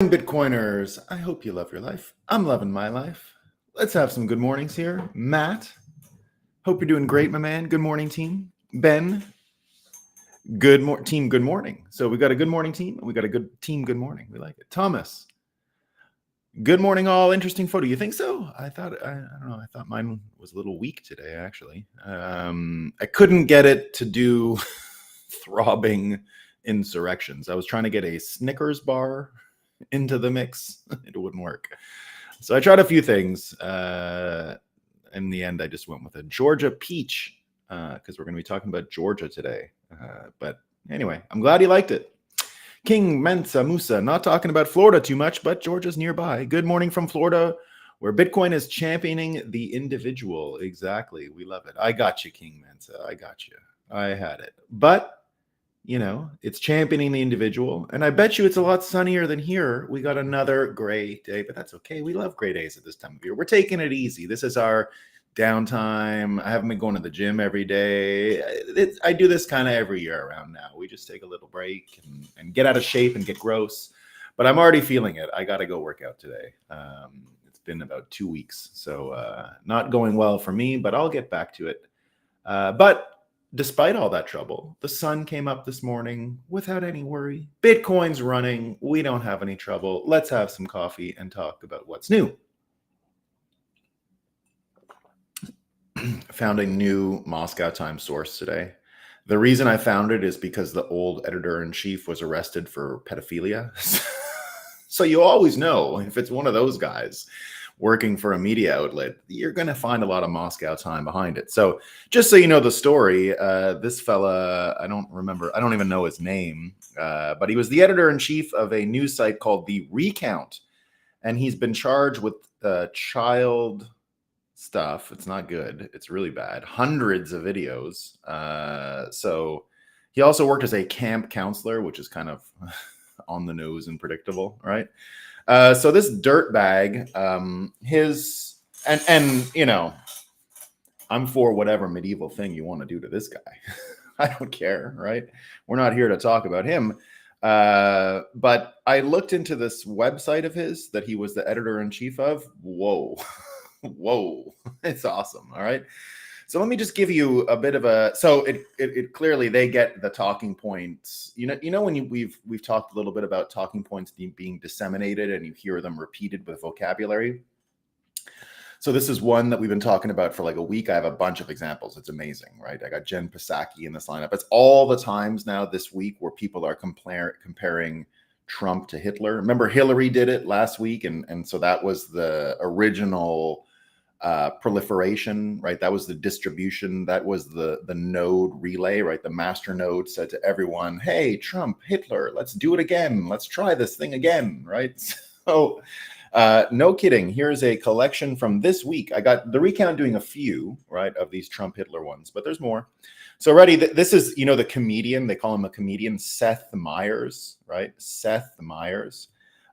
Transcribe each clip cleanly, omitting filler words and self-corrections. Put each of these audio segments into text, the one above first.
Bitcoiners, I hope you love your life. I'm loving my life. Let's have some good mornings here. Matt, hope you're doing great, my man. Good morning, team. Ben, team, good morning. So we got a good morning team, and we got a good team, good morning. We like it. Thomas, good morning, all. Interesting photo. You think so? I don't know. I thought mine was a little weak today, actually. I couldn't get it to do throbbing insurrections. I was trying to get a Snickers bar into the mix. It wouldn't work. So I tried a few things. In the end, I just went with a Georgia peach because we're going to be talking about Georgia today. But anyway, I'm glad you liked it. King Mensa Musa, not talking about Florida too much, but Georgia's nearby. Good morning from Florida, where Bitcoin is championing the individual. Exactly. We love it. I got you, King Mensa. I got you. I had it. But you know, it's championing the individual. And I bet you it's a lot sunnier than here. We got another gray day, but that's okay. We love gray days at this time of year. We're taking it easy. This is our downtime. I haven't been going to the gym every day. I do this kind of every year around now. We just take a little break and get out of shape and get gross. But I'm already feeling it. I got to go work out today. It's been about 2 weeks. So not going well for me, but I'll get back to it. But despite all that trouble, the sun came up this morning without any worry. Bitcoin's running. We don't have any trouble. Let's have some coffee and talk about what's new. Found a new Moscow time source today. The reason I found it is because the old editor-in-chief was arrested for pedophilia. So you always know if it's one of those guys working for a media outlet, you're going to find a lot of Moscow time behind it. So just so you know the story, this fella, I don't even know his name, but he was the editor-in-chief of a news site called The Recount, and he's been charged with child stuff. It's not good. It's really bad. Hundreds of videos. So he also worked as a camp counselor, which is kind of on the nose and predictable, right? So this dirtbag, and you know, I'm for whatever medieval thing you want to do to this guy. I don't care, right? We're not here to talk about him. But I looked into this website of his that he was the editor-in-chief of. Whoa. Whoa. It's awesome. All right. So let me just give you a bit of a. So it clearly they get the talking points. You know when we've talked a little bit about talking points being disseminated, and you hear them repeated with vocabulary. So this is one that we've been talking about for like a week. I have a bunch of examples. It's amazing, right? I got Jen Psaki in this lineup. It's all the times now this week where people are comparing Trump to Hitler. Remember Hillary did it last week, and so that was the original proliferation, right? That was the distribution. That was the node relay, right? The master node said to everyone, hey, Trump, Hitler, let's do it again. Let's try this thing again, right? So no kidding. Here's a collection from this week. I got the Recount doing a few, right, of these Trump Hitler ones, but there's more. So ready, this is, you know, the comedian, they call him a comedian, Seth Meyers, right? Seth Meyers.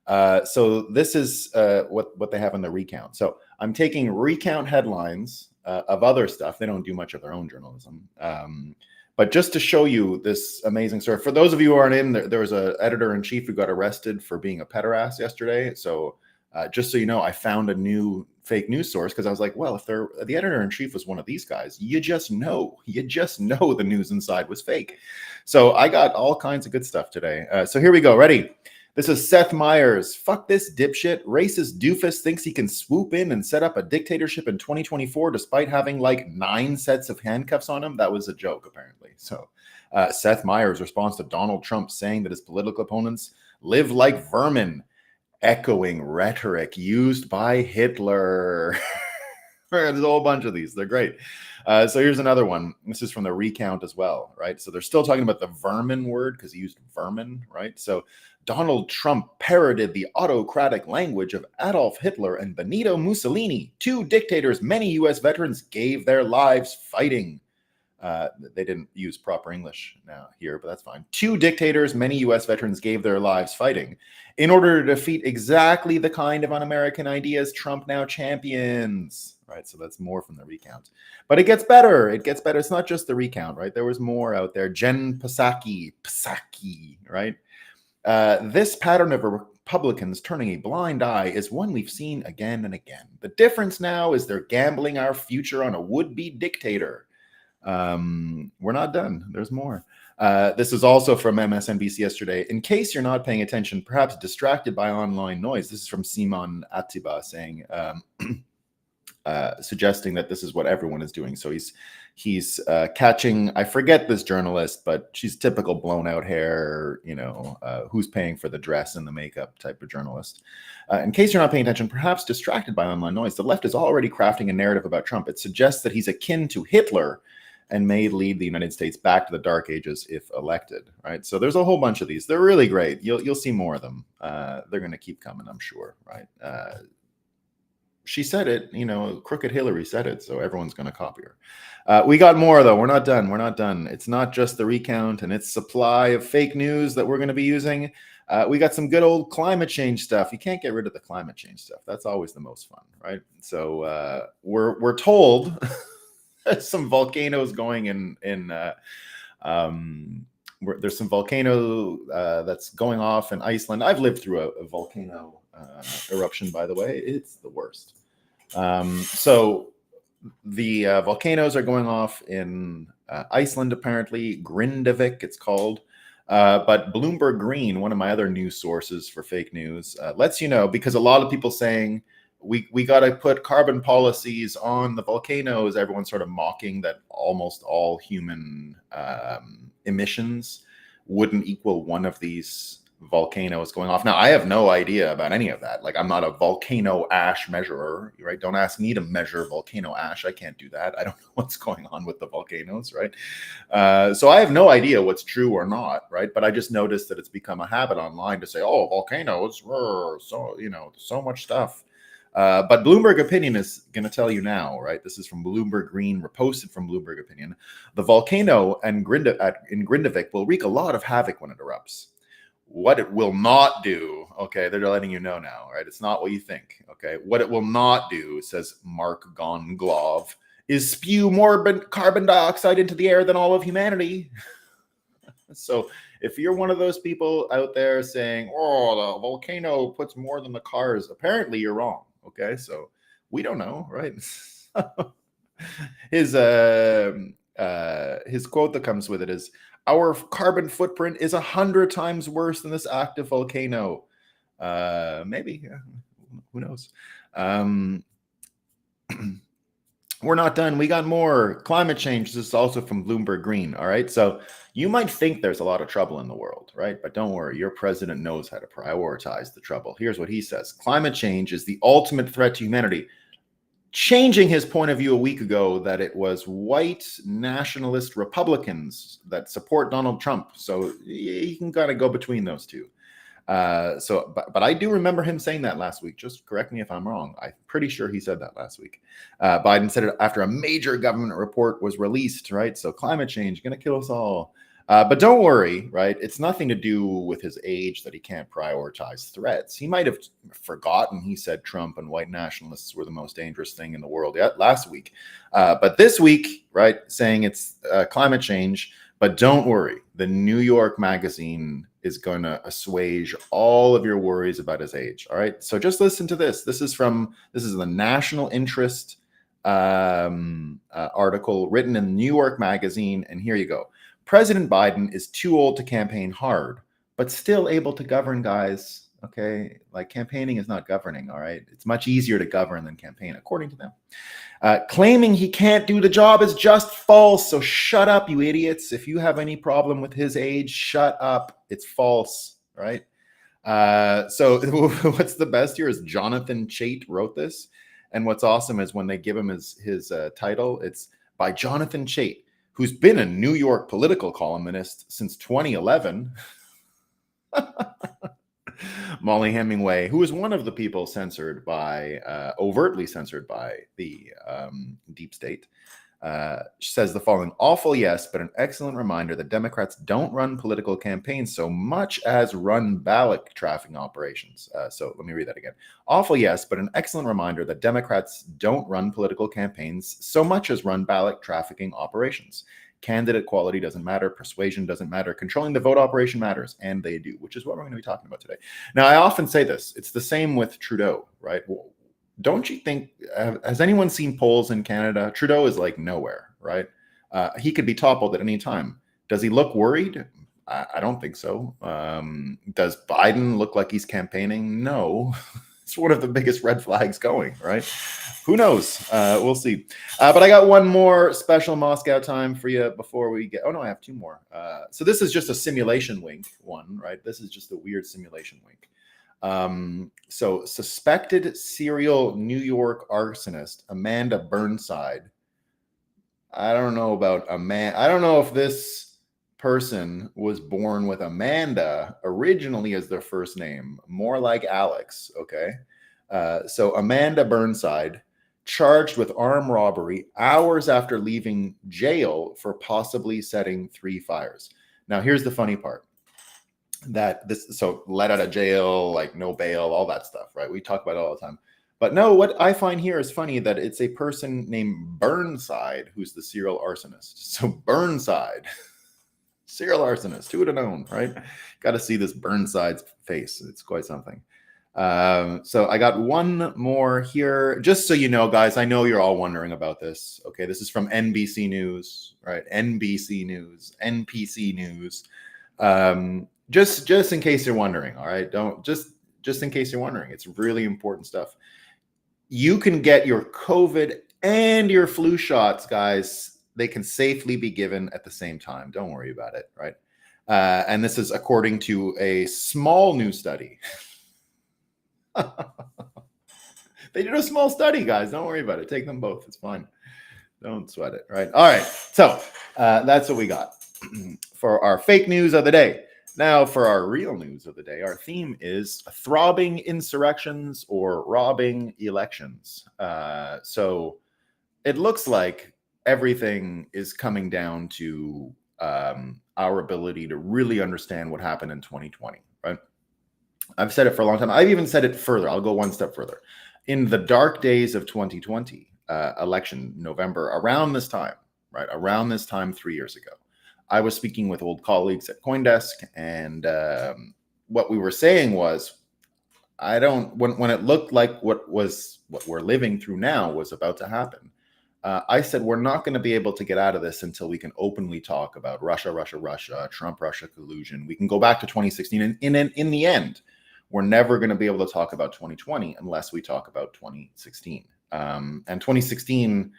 So this is what they have in the Recount. So I'm taking Recount headlines of other stuff. They don't do much of their own journalism. But just to show you this amazing story, for those of you who aren't in, there was an editor-in-chief who got arrested for being a pederast yesterday. So just so you know, I found a new fake news source because I was like, well, if they're the editor-in-chief was one of these guys, you just know the news inside was fake. So I got all kinds of good stuff today. So here we go. Ready? This is Seth Meyers. Fuck this dipshit. Racist doofus thinks he can swoop in and set up a dictatorship in 2024 despite having like 9 sets of handcuffs on him. That was a joke, apparently. So Seth Meyers responds to Donald Trump saying that his political opponents live like vermin, echoing rhetoric used by Hitler. There's a whole bunch of these. They're great. So here's another one. This is from the Recount as well, right? So they're still talking about the vermin word because he used vermin, right? So Donald Trump parroted the autocratic language of Adolf Hitler and Benito Mussolini, 2 dictators many U.S. veterans gave their lives fighting. They didn't use proper English now here, but that's fine. 2 dictators many U.S. veterans gave their lives fighting in order to defeat exactly the kind of un-American ideas Trump now champions. Right, so that's more from the Recount. But it gets better. It gets better. It's not just the Recount, right? There was more out there. Jen Psaki, right? This pattern of Republicans turning a blind eye is one we've seen again and again. The difference now is they're gambling our future on a would-be dictator. We're not done. There's more. This is also from MSNBC yesterday. In case you're not paying attention, perhaps distracted by online noise. This is from Simon Attiba saying, suggesting that this is what everyone is doing. So he's catching, I forget this journalist, but she's typical blown out hair, who's paying for the dress and the makeup type of journalist. In case you're not paying attention, perhaps distracted by online noise, the left is already crafting a narrative about Trump. It suggests that he's akin to Hitler and may lead the United States back to the dark ages if elected, right? So there's a whole bunch of these. They're really great. You'll see more of them. They're going to keep coming, I'm sure, right? She said it, Crooked Hillary said it, so everyone's going to copy her. We got more, though. We're not done. We're not done. It's not just the recount and its supply of fake news that we're going to be using. We got some good old climate change stuff. You can't get rid of the climate change stuff. That's always the most fun, right? So we're told there's some volcanoes going there's some volcano that's going off in Iceland. I've lived through a volcano eruption, by the way. It's the worst. So the volcanoes are going off in Iceland, apparently. Grindavik, it's called. But Bloomberg Green, one of my other news sources for fake news, lets you know, because a lot of people saying we got to put carbon policies on the volcanoes. Everyone's sort of mocking that almost all human emissions wouldn't equal one of these volcanoes going off. Now, I have no idea about any of that. Like, I'm not a volcano ash measurer, right? Don't ask me to measure volcano ash. I can't do that. I don't know what's going on with the volcanoes, right? So I have no idea what's true or not, right? But I just noticed that it's become a habit online to say, oh, volcanoes, so much stuff. But Bloomberg Opinion is going to tell you now, right? This is from Bloomberg Green, reposted from Bloomberg Opinion. The volcano in Grindavik will wreak a lot of havoc when it erupts. What it will not do, okay, they're letting you know now, right? It's not what you think, okay? What it will not do, says Mark Gonglov, is spew more carbon dioxide into the air than all of humanity. So if you're one of those people out there saying, oh, the volcano puts more than the cars, apparently you're wrong, okay? So we don't know, right? His quote that comes with it is, our carbon footprint is 100 times worse than this active volcano. Maybe, yeah, who knows? We're not done. We got more. Climate change. This is also from Bloomberg Green. All right. So you might think there's a lot of trouble in the world, right? But don't worry. Your president knows how to prioritize the trouble. Here's what he says. Climate change is the ultimate threat to humanity. Changing his point of view a week ago that it was white nationalist Republicans that support Donald Trump. So you can kind of go between those two. But I do remember him saying that last week. Just correct me if I'm wrong. I'm pretty sure he said that last week. Biden said it after a major government report was released, right? So climate change going to kill us all. But don't worry, right? It's nothing to do with his age that he can't prioritize threats. He might have forgotten he said Trump and white nationalists were the most dangerous thing in the world last week. But this week, right, saying it's climate change. But don't worry, the New York Magazine is going to assuage all of your worries about his age. All right. So just listen to this. This is the National Interest article written in New York Magazine. And here you go. President Biden is too old to campaign hard, but still able to govern, guys. Okay. Like, campaigning is not governing. All right. It's much easier to govern than campaign, according to them. Claiming he can't do the job is just false. So shut up, you idiots. If you have any problem with his age, shut up. It's false, right? So what's the best here is Jonathan Chait wrote this. And what's awesome is when they give him his title, it's by Jonathan Chait, who's been a New York political columnist since 2011. Molly Hemingway, who is one of the people overtly censored by the deep state, says the following: awful, yes, but an excellent reminder that Democrats don't run political campaigns so much as run ballot trafficking operations. So let me read that again. Awful, yes, but an excellent reminder that Democrats don't run political campaigns so much as run ballot trafficking operations. Candidate quality doesn't matter. Persuasion doesn't matter. Controlling the vote operation matters, and they do, which is what we're going to be talking about today. Now, I often say this. It's the same with Trudeau, right? Well, don't you think, has anyone seen polls in Canada? Trudeau is like nowhere, right? He could be toppled at any time. Does he look worried? I don't think so. Does Biden look like he's campaigning? No. It's one of the biggest red flags going, right? Who knows? We'll see. But I got one more special Moscow time for you before we get... Oh, no, I have two more. So this is just a simulation wink one, right? This is just a weird simulation wink. So suspected serial New York arsonist Amanda Burnside. I don't know about I don't know if this person was born with Amanda originally as their first name, more like Alex. Okay. So Amanda Burnside, charged with armed robbery hours after leaving jail for possibly setting 3 fires. Now, here's the funny part. So let out of jail, like no bail, all that stuff, right? We talk about it all the time. But no, what I find here is funny that it's a person named Burnside who's the serial arsonist. So Burnside, serial arsonist, who would have known, right? Got to see this Burnside's face. It's quite something. So I got one more here, just so you know, guys. I know you're all wondering about this. Okay, this is from NBC News, right? NBC News, NPC News. Just in case you're wondering, all right? Just in case you're wondering, it's really important stuff. You can get your COVID and your flu shots, guys. They can safely be given at the same time. Don't worry about it, right? And this is according to a small new study. They did a small study, guys. Don't worry about it. Take them both. It's fine. Don't sweat it, right? All right. So that's what we got for our fake news of the day. Now, for our real news of the day, our theme is throbbing insurrections or robbing elections. So it looks like everything is coming down to our ability to really understand what happened in 2020, right? I've said it for a long time. I've even said it further. I'll go one step further. In the dark days of 2020, election, November, around this time, right? Around this time 3 years ago, I was speaking with old colleagues at CoinDesk, and what we were saying was, when it looked like what we're living through now was about to happen, I said, we're not going to be able to get out of this until we can openly talk about Russia, Trump-Russia collusion. We can go back to 2016, and in the end, we're never going to be able to talk about 2020 unless we talk about 2016. And 2016,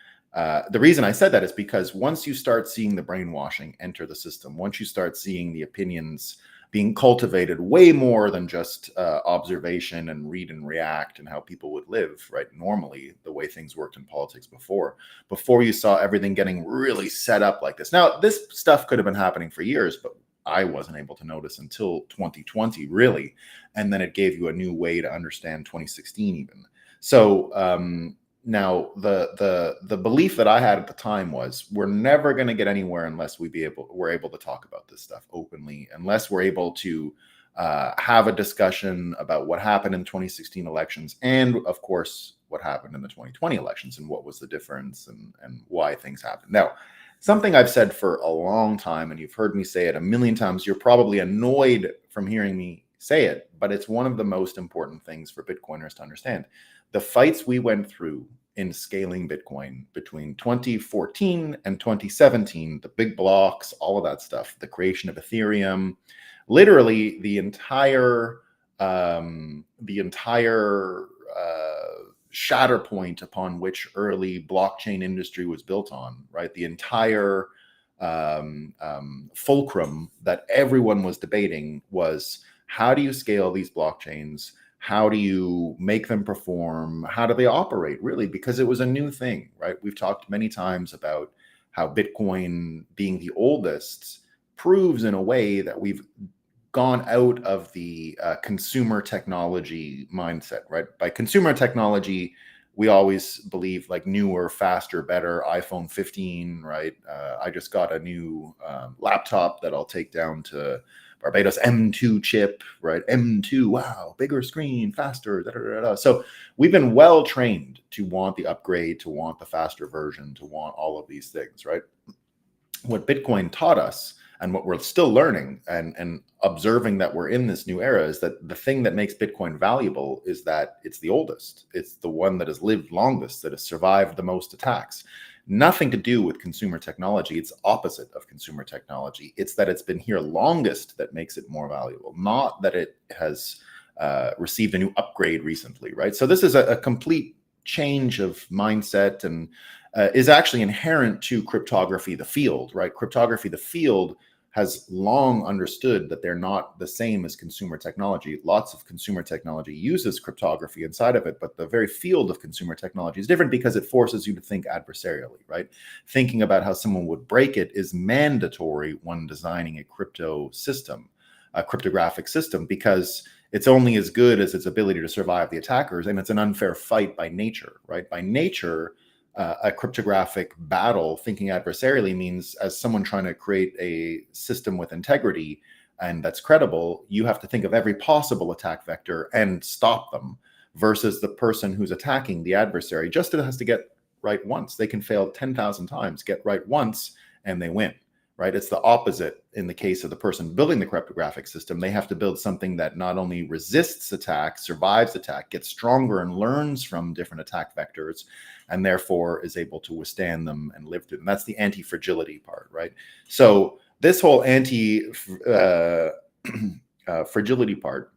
the reason I said that is because once you start seeing the brainwashing enter the system, once you start seeing the opinions being cultivated way more than just observation and read and react and how people would live, right? Normally, the way things worked in politics before you saw everything getting really set up like this. Now, this stuff could have been happening for years, but I wasn't able to notice until 2020, really. And then it gave you a new way to understand 2016 even. So now the belief that I had at the time was we're never going to get anywhere unless we're able to talk about this stuff openly, unless we're able to have a discussion about what happened in 2016 elections and, of course, what happened in the 2020 elections and what was the difference and why things happened. Now, something I've said for a long time, and you've heard me say it a million times, you're probably annoyed from hearing me say it, but it's one of the most important things for Bitcoiners to understand. The fights we went through in scaling Bitcoin between 2014 and 2017, the big blocks, all of that stuff, the creation of Ethereum, literally the entire shatter point upon which early blockchain industry was built on, right? The entire fulcrum that everyone was debating was, how do you scale these blockchains? How do you make them perform? How do they operate, really? Because it was a new thing, right? We've talked many times about how Bitcoin, being the oldest, proves in a way that we've gone out of the consumer technology mindset, right? By consumer technology, we always believe like newer, faster, better iPhone 15, right? I just got a new laptop that I'll take down to Barbados, M2 chip, right? M2, wow, bigger screen, faster, da, da, da, da. So we've been well trained to want the upgrade, to want the faster version, to want all of these things, right? what Bitcoin taught us and what we're still learning and observing that we're in this new era is that the thing that makes Bitcoin valuable is that it's the oldest. It's the one that has lived longest, that has survived the most attacks. Nothing to do with consumer technology. It's opposite of consumer technology. It's that it's been here longest that makes it more valuable, not that it has received a new upgrade recently, right? So this is a complete change of mindset and is actually inherent to cryptography, the field, right? Cryptography, the field, has long understood that they're not the same as consumer technology. Lots of consumer technology uses cryptography inside of it, but the very field of consumer technology is different because it forces you to think adversarially, right? Thinking about how someone would break it is mandatory when designing a crypto system, a cryptographic system, because it's only as good as its ability to survive the attackers, and it's an unfair fight by nature, right? By nature, a cryptographic battle, thinking adversarially, means as someone trying to create a system with integrity and that's credible, you have to think of every possible attack vector and stop them, versus the person who's attacking the adversary just has to get right once. They can fail 10,000 times, get right once, and they win. Right? It's the opposite in the case of the person building the cryptographic system. They have to build something that not only resists attack, survives attack, gets stronger and learns from different attack vectors, and therefore is able to withstand them and live through them. That's the anti-fragility part, right? So this whole anti-fragility part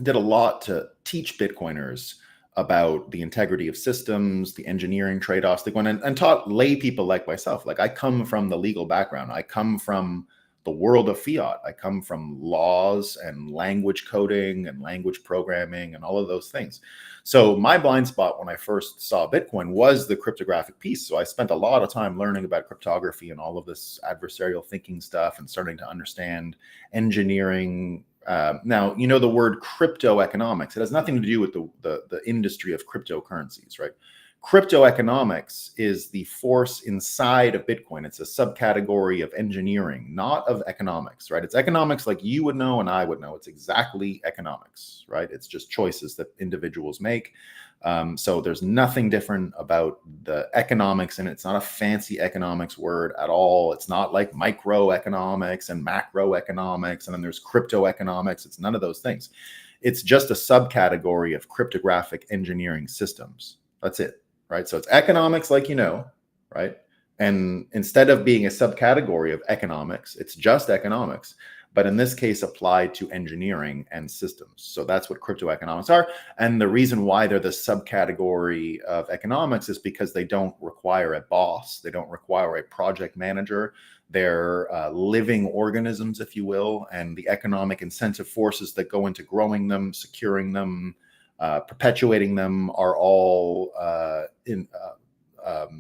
did a lot to teach Bitcoiners about the integrity of systems, the engineering trade-offs they went and taught lay people like myself. Like, I come from the legal background. I come from the world of fiat. I come from laws and language coding and language programming and all of those things. So my blind spot when I first saw Bitcoin was the cryptographic piece. So I spent a lot of time learning about cryptography and all of this adversarial thinking stuff and starting to understand engineering. Now, you know the word cryptoeconomics. It has nothing to do with the industry of cryptocurrencies, right? Cryptoeconomics is the force inside of Bitcoin. It's a subcategory of engineering, not of economics, right? It's economics like you would know and I would know. It's exactly economics, right? It's just choices that individuals make. So there's nothing different about the economics, and it's not a fancy economics word at all. It's not like microeconomics and macroeconomics, and then there's cryptoeconomics. It's none of those things. It's just a subcategory of cryptographic engineering systems. That's it, right? So it's economics like you know, right? And instead of being a subcategory of economics, it's just economics, but in this case applied to engineering and systems. So that's what cryptoeconomics are. And the reason why they're the subcategory of economics is because they don't require a boss. They don't require a project manager. They're living organisms, if you will, and the economic incentive forces that go into growing them, securing them, perpetuating them are all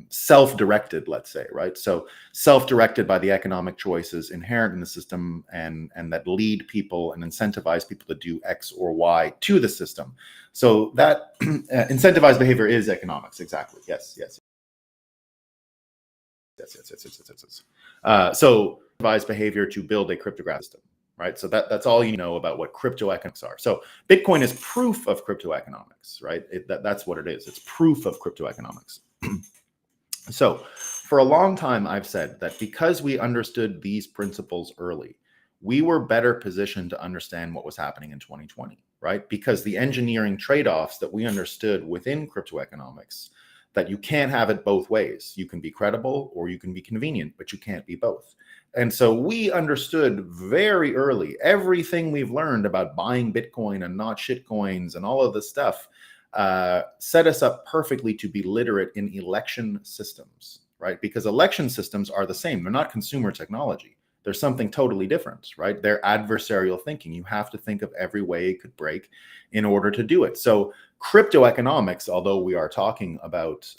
self-directed, let's say, right? So self-directed by the economic choices inherent in the system and that lead people and incentivize people to do X or Y to the system. So that incentivized behavior is economics. Exactly. Yes. So incentivized behavior to build a cryptographic system, right? So that's all you know about what cryptoeconomics are. So Bitcoin is proof of cryptoeconomics, right? That's what it is. It's proof of cryptoeconomics. So for a long time, I've said that because we understood these principles early, we were better positioned to understand what was happening in 2020, right? Because the engineering trade-offs that we understood within cryptoeconomics, that you can't have it both ways. You can be credible or you can be convenient, but you can't be both. And so we understood very early everything we've learned about buying Bitcoin and not shitcoins and all of this stuff set us up perfectly to be literate in election systems, right? Because election systems are the same. They're not consumer technology. They're something totally different, right? They're adversarial thinking. You have to think of every way it could break in order to do it. So cryptoeconomics, although we are talking about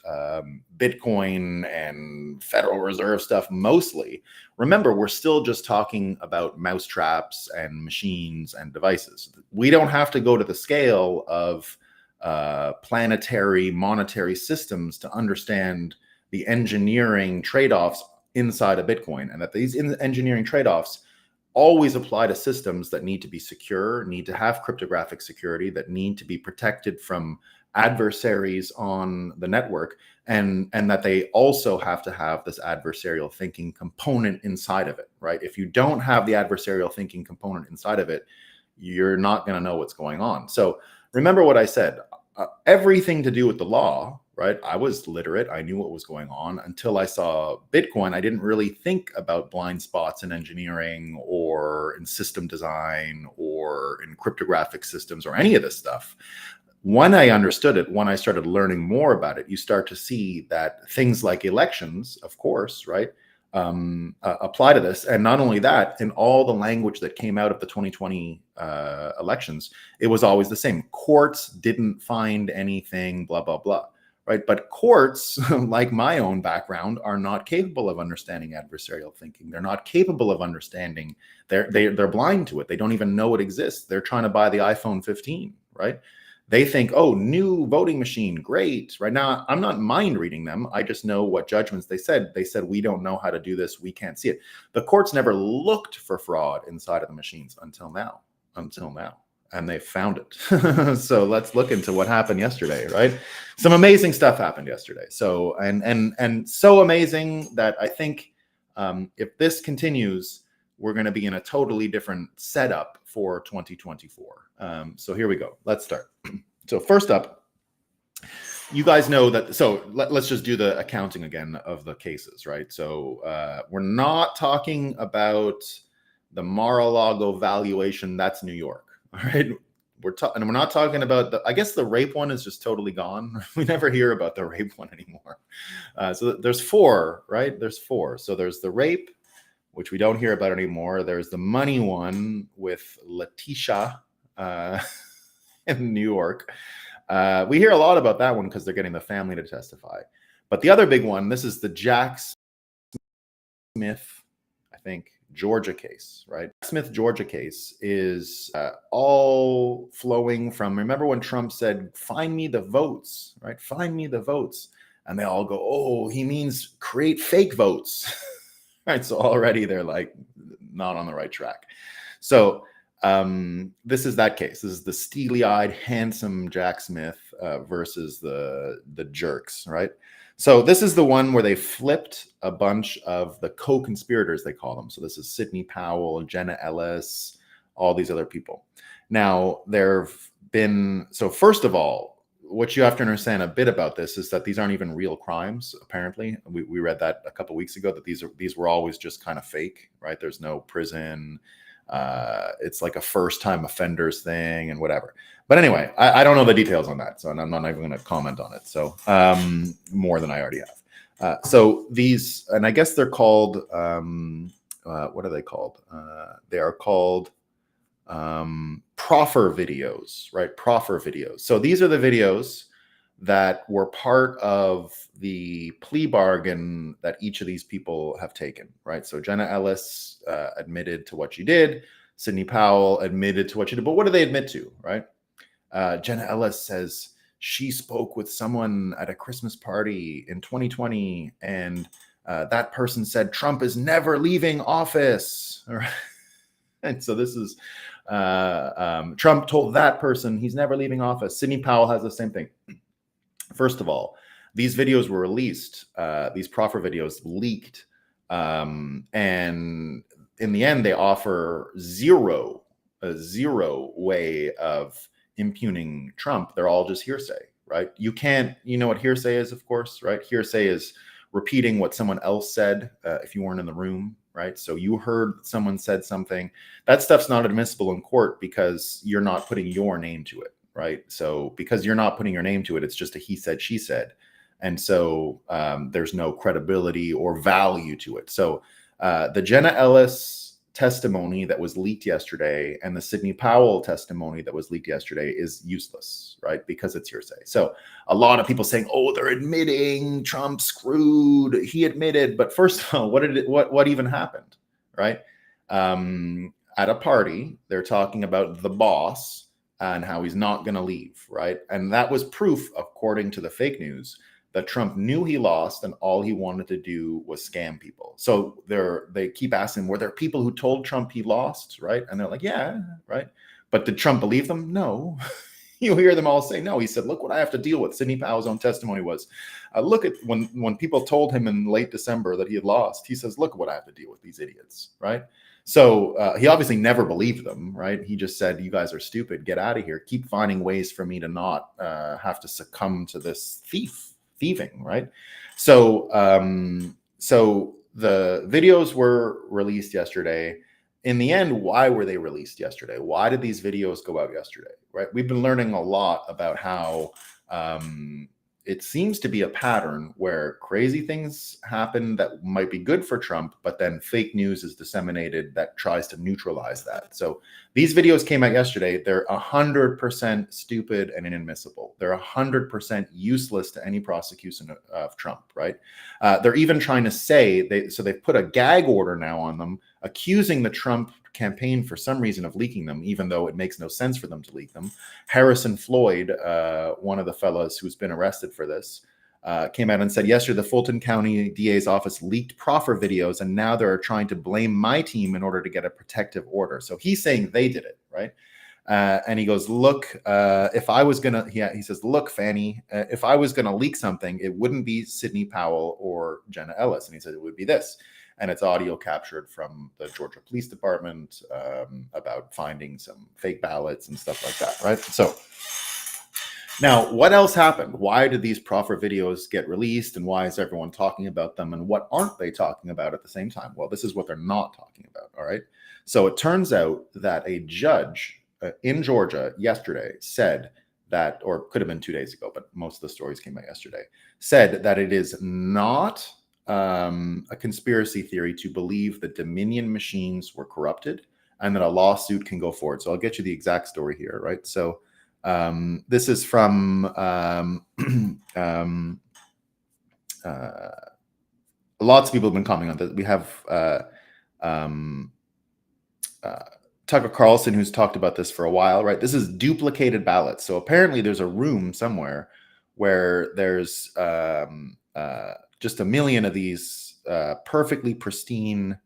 Bitcoin and Federal Reserve stuff mostly, remember, we're still just talking about mousetraps and machines and devices. We don't have to go to the scale of planetary monetary systems to understand the engineering trade-offs inside of Bitcoin, and that these engineering trade-offs always apply to systems that need to be secure, need to have cryptographic security, that need to be protected from adversaries on the network, and that they also have to have this adversarial thinking component inside of it, right? If you don't have the adversarial thinking component inside of it, you're not going to know what's going on. So remember what I said, everything to do with the law, right? I was literate. I knew what was going on until I saw Bitcoin. I didn't really think about blind spots in engineering or in system design or in cryptographic systems or any of this stuff. When I understood it, when I started learning more about it, you start to see that things like elections, of course, right, apply to this. And not only that, in all the language that came out of the 2020 elections, it was always the same. Courts didn't find anything, blah, blah, blah, right? But courts, like my own background, are not capable of understanding adversarial thinking. They're not capable of understanding. They're blind to it. They don't even know it exists. They're trying to buy the iPhone 15, right? They think, oh, new voting machine, great. Right now, I'm not mind reading them. I just know what judgments they said. They said, we don't know how to do this. We can't see it. The courts never looked for fraud inside of the machines until now. And they found it. So let's look into what happened yesterday, right? Some amazing stuff happened yesterday. So, and so amazing that I think if this continues, we're going to be in a totally different setup for 2024. So here we go. Let's start. So first up, you guys know that. So let's just do the accounting again of the cases, right? So we're not talking about the Mar-a-Lago valuation. That's New York, all right? And we're not talking about I guess the rape one is just totally gone. We never hear about the rape one anymore. So there's four, right? There's four. So there's the rape, which we don't hear about anymore. There's the money one with Letitia in New York. We hear a lot about that one because they're getting the family to testify. But the other big one, this is the Jack Smith, I think, Georgia case, right? Smith, Georgia case is all flowing from, remember when Trump said, find me the votes, right? Find me the votes. And they all go, oh, he means create fake votes. Right, so already they're like not on the right track. So this is that case. This is the steely-eyed, handsome Jack Smith versus the jerks, right? So this is the one where they flipped a bunch of the co-conspirators, they call them. So this is Sidney Powell, Jenna Ellis, all these other people. Now there've been, so first of all, what you have to understand a bit about this is that these aren't even real crimes. Apparently, we read that a couple of weeks ago, that these were always just kind of fake, right? There's no prison. It's like a first-time offenders thing and whatever. But anyway, I don't know the details on that, so I'm not even going to comment on it. So more than I already have. So these, and I guess they're called, what are they called? They are called Profer videos, right? Profer videos. So these are the videos that were part of the plea bargain that each of these people have taken, right? So Jenna Ellis admitted to what she did. Sidney Powell admitted to what she did. But what do they admit to, right? Jenna Ellis says she spoke with someone at a Christmas party in 2020, and that person said Trump is never leaving office. Right? And so this is Trump told that person he's never leaving office. Sidney Powell has the same thing. First of all, these videos were released. These Profer videos leaked. And in the end, they offer a zero way of impugning Trump. They're all just hearsay, right? You know what hearsay is, of course, right? Hearsay is repeating what someone else said if you weren't in the room, right? So you heard someone said something. That stuff's not admissible in court because you're not putting your name to it, right? So because you're not putting your name to it, it's just a he said, she said. And so there's no credibility or value to it. So the Jenna Ellis testimony that was leaked yesterday and the Sidney Powell testimony that was leaked yesterday is useless, right? Because it's hearsay. So a lot of people saying, oh, they're admitting Trump screwed. He admitted. But first of all, what even happened, right? At a party, they're talking about the boss and how he's not going to leave, right? And that was proof, according to the fake news, that Trump knew he lost and all he wanted to do was scam people. So they keep asking, were there people who told Trump he lost, right? And they're like, yeah, right. But did Trump believe them? No. You hear them all say no. He said, look what I have to deal with. Sidney Powell's own testimony was, look at when people told him in late December that he had lost, he says, look what I have to deal with, these idiots, right? So he obviously never believed them, right? He just said, you guys are stupid. Get out of here. Keep finding ways for me to not have to succumb to this thieving, right? So so the videos were released yesterday. In the end, why were they released yesterday? Why did these videos go out yesterday, right? We've been learning a lot about how it seems to be a pattern where crazy things happen that might be good for Trump, but then fake news is disseminated that tries to neutralize that. So these videos came out yesterday. They're 100% stupid and inadmissible. They're 100% useless to any prosecution of Trump, right? They're even trying to say, they've put a gag order now on them, accusing the Trump campaign for some reason of leaking them, even though it makes no sense for them to leak them. Harrison Floyd, one of the fellows who's been arrested for this, came out and said yesterday the Fulton County DA's office leaked Profer videos, and now they're trying to blame my team in order to get a protective order. So he's saying they did it, right? And he goes, look, if I was gonna, he says, look, Fanny, if I was gonna leak something, it wouldn't be Sidney Powell or Jenna Ellis. And he said it would be this. And it's audio captured from the Georgia Police Department about finding some fake ballots and stuff like that, right? So now, what else happened? Why did these Profer videos get released, and why is everyone talking about them, and what aren't they talking about at the same time? Well, this is what they're not talking about, all right? So it turns out that a judge in Georgia yesterday said that, or could have been 2 days ago, but most of the stories came out yesterday, said that it is not a conspiracy theory to believe that Dominion machines were corrupted and that a lawsuit can go forward. So I'll get you the exact story here, right? So this is from lots of people have been commenting on this. We have Tucker Carlson, who's talked about this for a while, right? This is duplicated ballots. So apparently there's a room somewhere where there's just a million of these perfectly pristine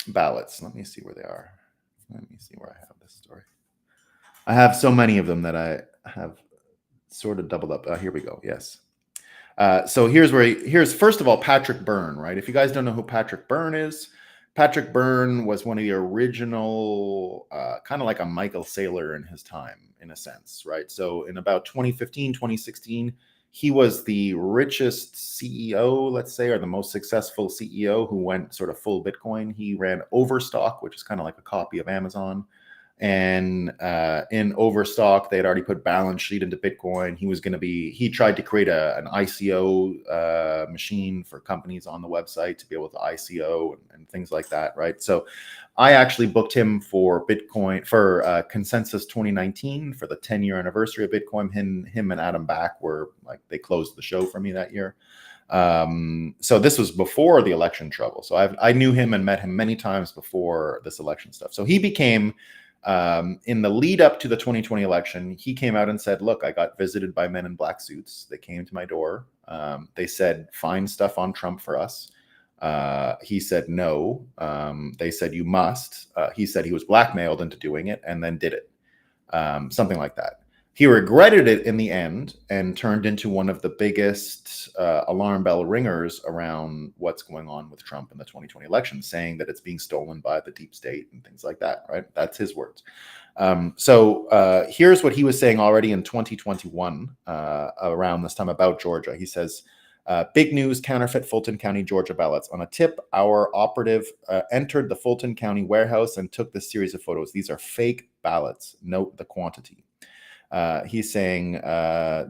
ballots. Let me see where they are. Let me see where I have this story. I have so many of them that I have sort of doubled up. Here we go. Yes. So here's first of all, Patrick Byrne, right? If you guys don't know who Patrick Byrne is, Patrick Byrne was one of the original, kind of like a Michael Saylor in his time, in a sense, right? So in about 2015, 2016, he was the richest CEO, let's say, or the most successful CEO who went sort of full Bitcoin. He ran Overstock, which is kind of like a copy of Amazon. And in Overstock, they had already put balance sheet into Bitcoin. He tried to create an ICO machine for companies on the website to be able to ICO and things like that, right? So I actually booked him for Bitcoin, for Consensus 2019, for the 10-year anniversary of Bitcoin. Him and Adam Back were like, they closed the show for me that year. So this was before the election trouble. So I knew him and met him many times before this election stuff. So he became, in the lead up to the 2020 election, he came out and said, look, I got visited by men in black suits. They came to my door. They said, find stuff on Trump for us. He said, no. They said, you must. He said he was blackmailed into doing it and then did it. Something like that. He regretted it in the end and turned into one of the biggest alarm bell ringers around what's going on with Trump in the 2020 election, saying that it's being stolen by the deep state and things like that, right? That's his words. So here's what he was saying already in 2021 around this time about Georgia. He says, big news, counterfeit Fulton County, Georgia ballots. On a tip, our operative entered the Fulton County warehouse and took this series of photos. These are fake ballots. Note the quantity. He's saying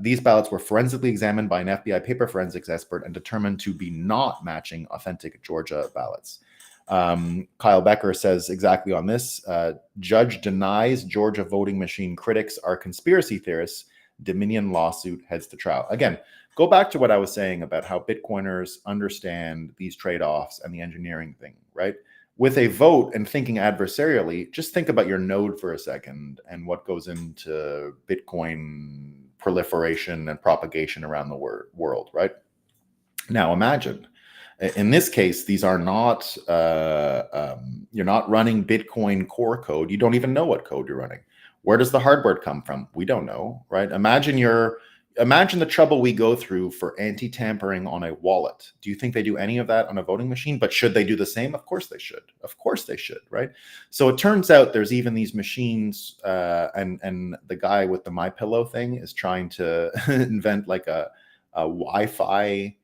these ballots were forensically examined by an FBI paper forensics expert and determined to be not matching authentic Georgia ballots. Kyle Becker says exactly on this, judge denies Georgia voting machine critics are conspiracy theorists. Dominion lawsuit heads to trial. Again, go back to what I was saying about how Bitcoiners understand these trade-offs and the engineering thing, right? With a vote and thinking adversarially, just think about your node for a second and what goes into Bitcoin proliferation and propagation around the world, right? Now imagine, in this case, these are not, you're not running Bitcoin core code. You don't even know what code you're running. Where does the hardware come from? We don't know, right? Imagine the trouble we go through for anti-tampering on a wallet. Do you think they do any of that on a voting machine? But should they do the same? Of course they should. Of course they should, right? So it turns out there's even these machines, and the guy with the MyPillow thing is trying to invent like a Wi-Fi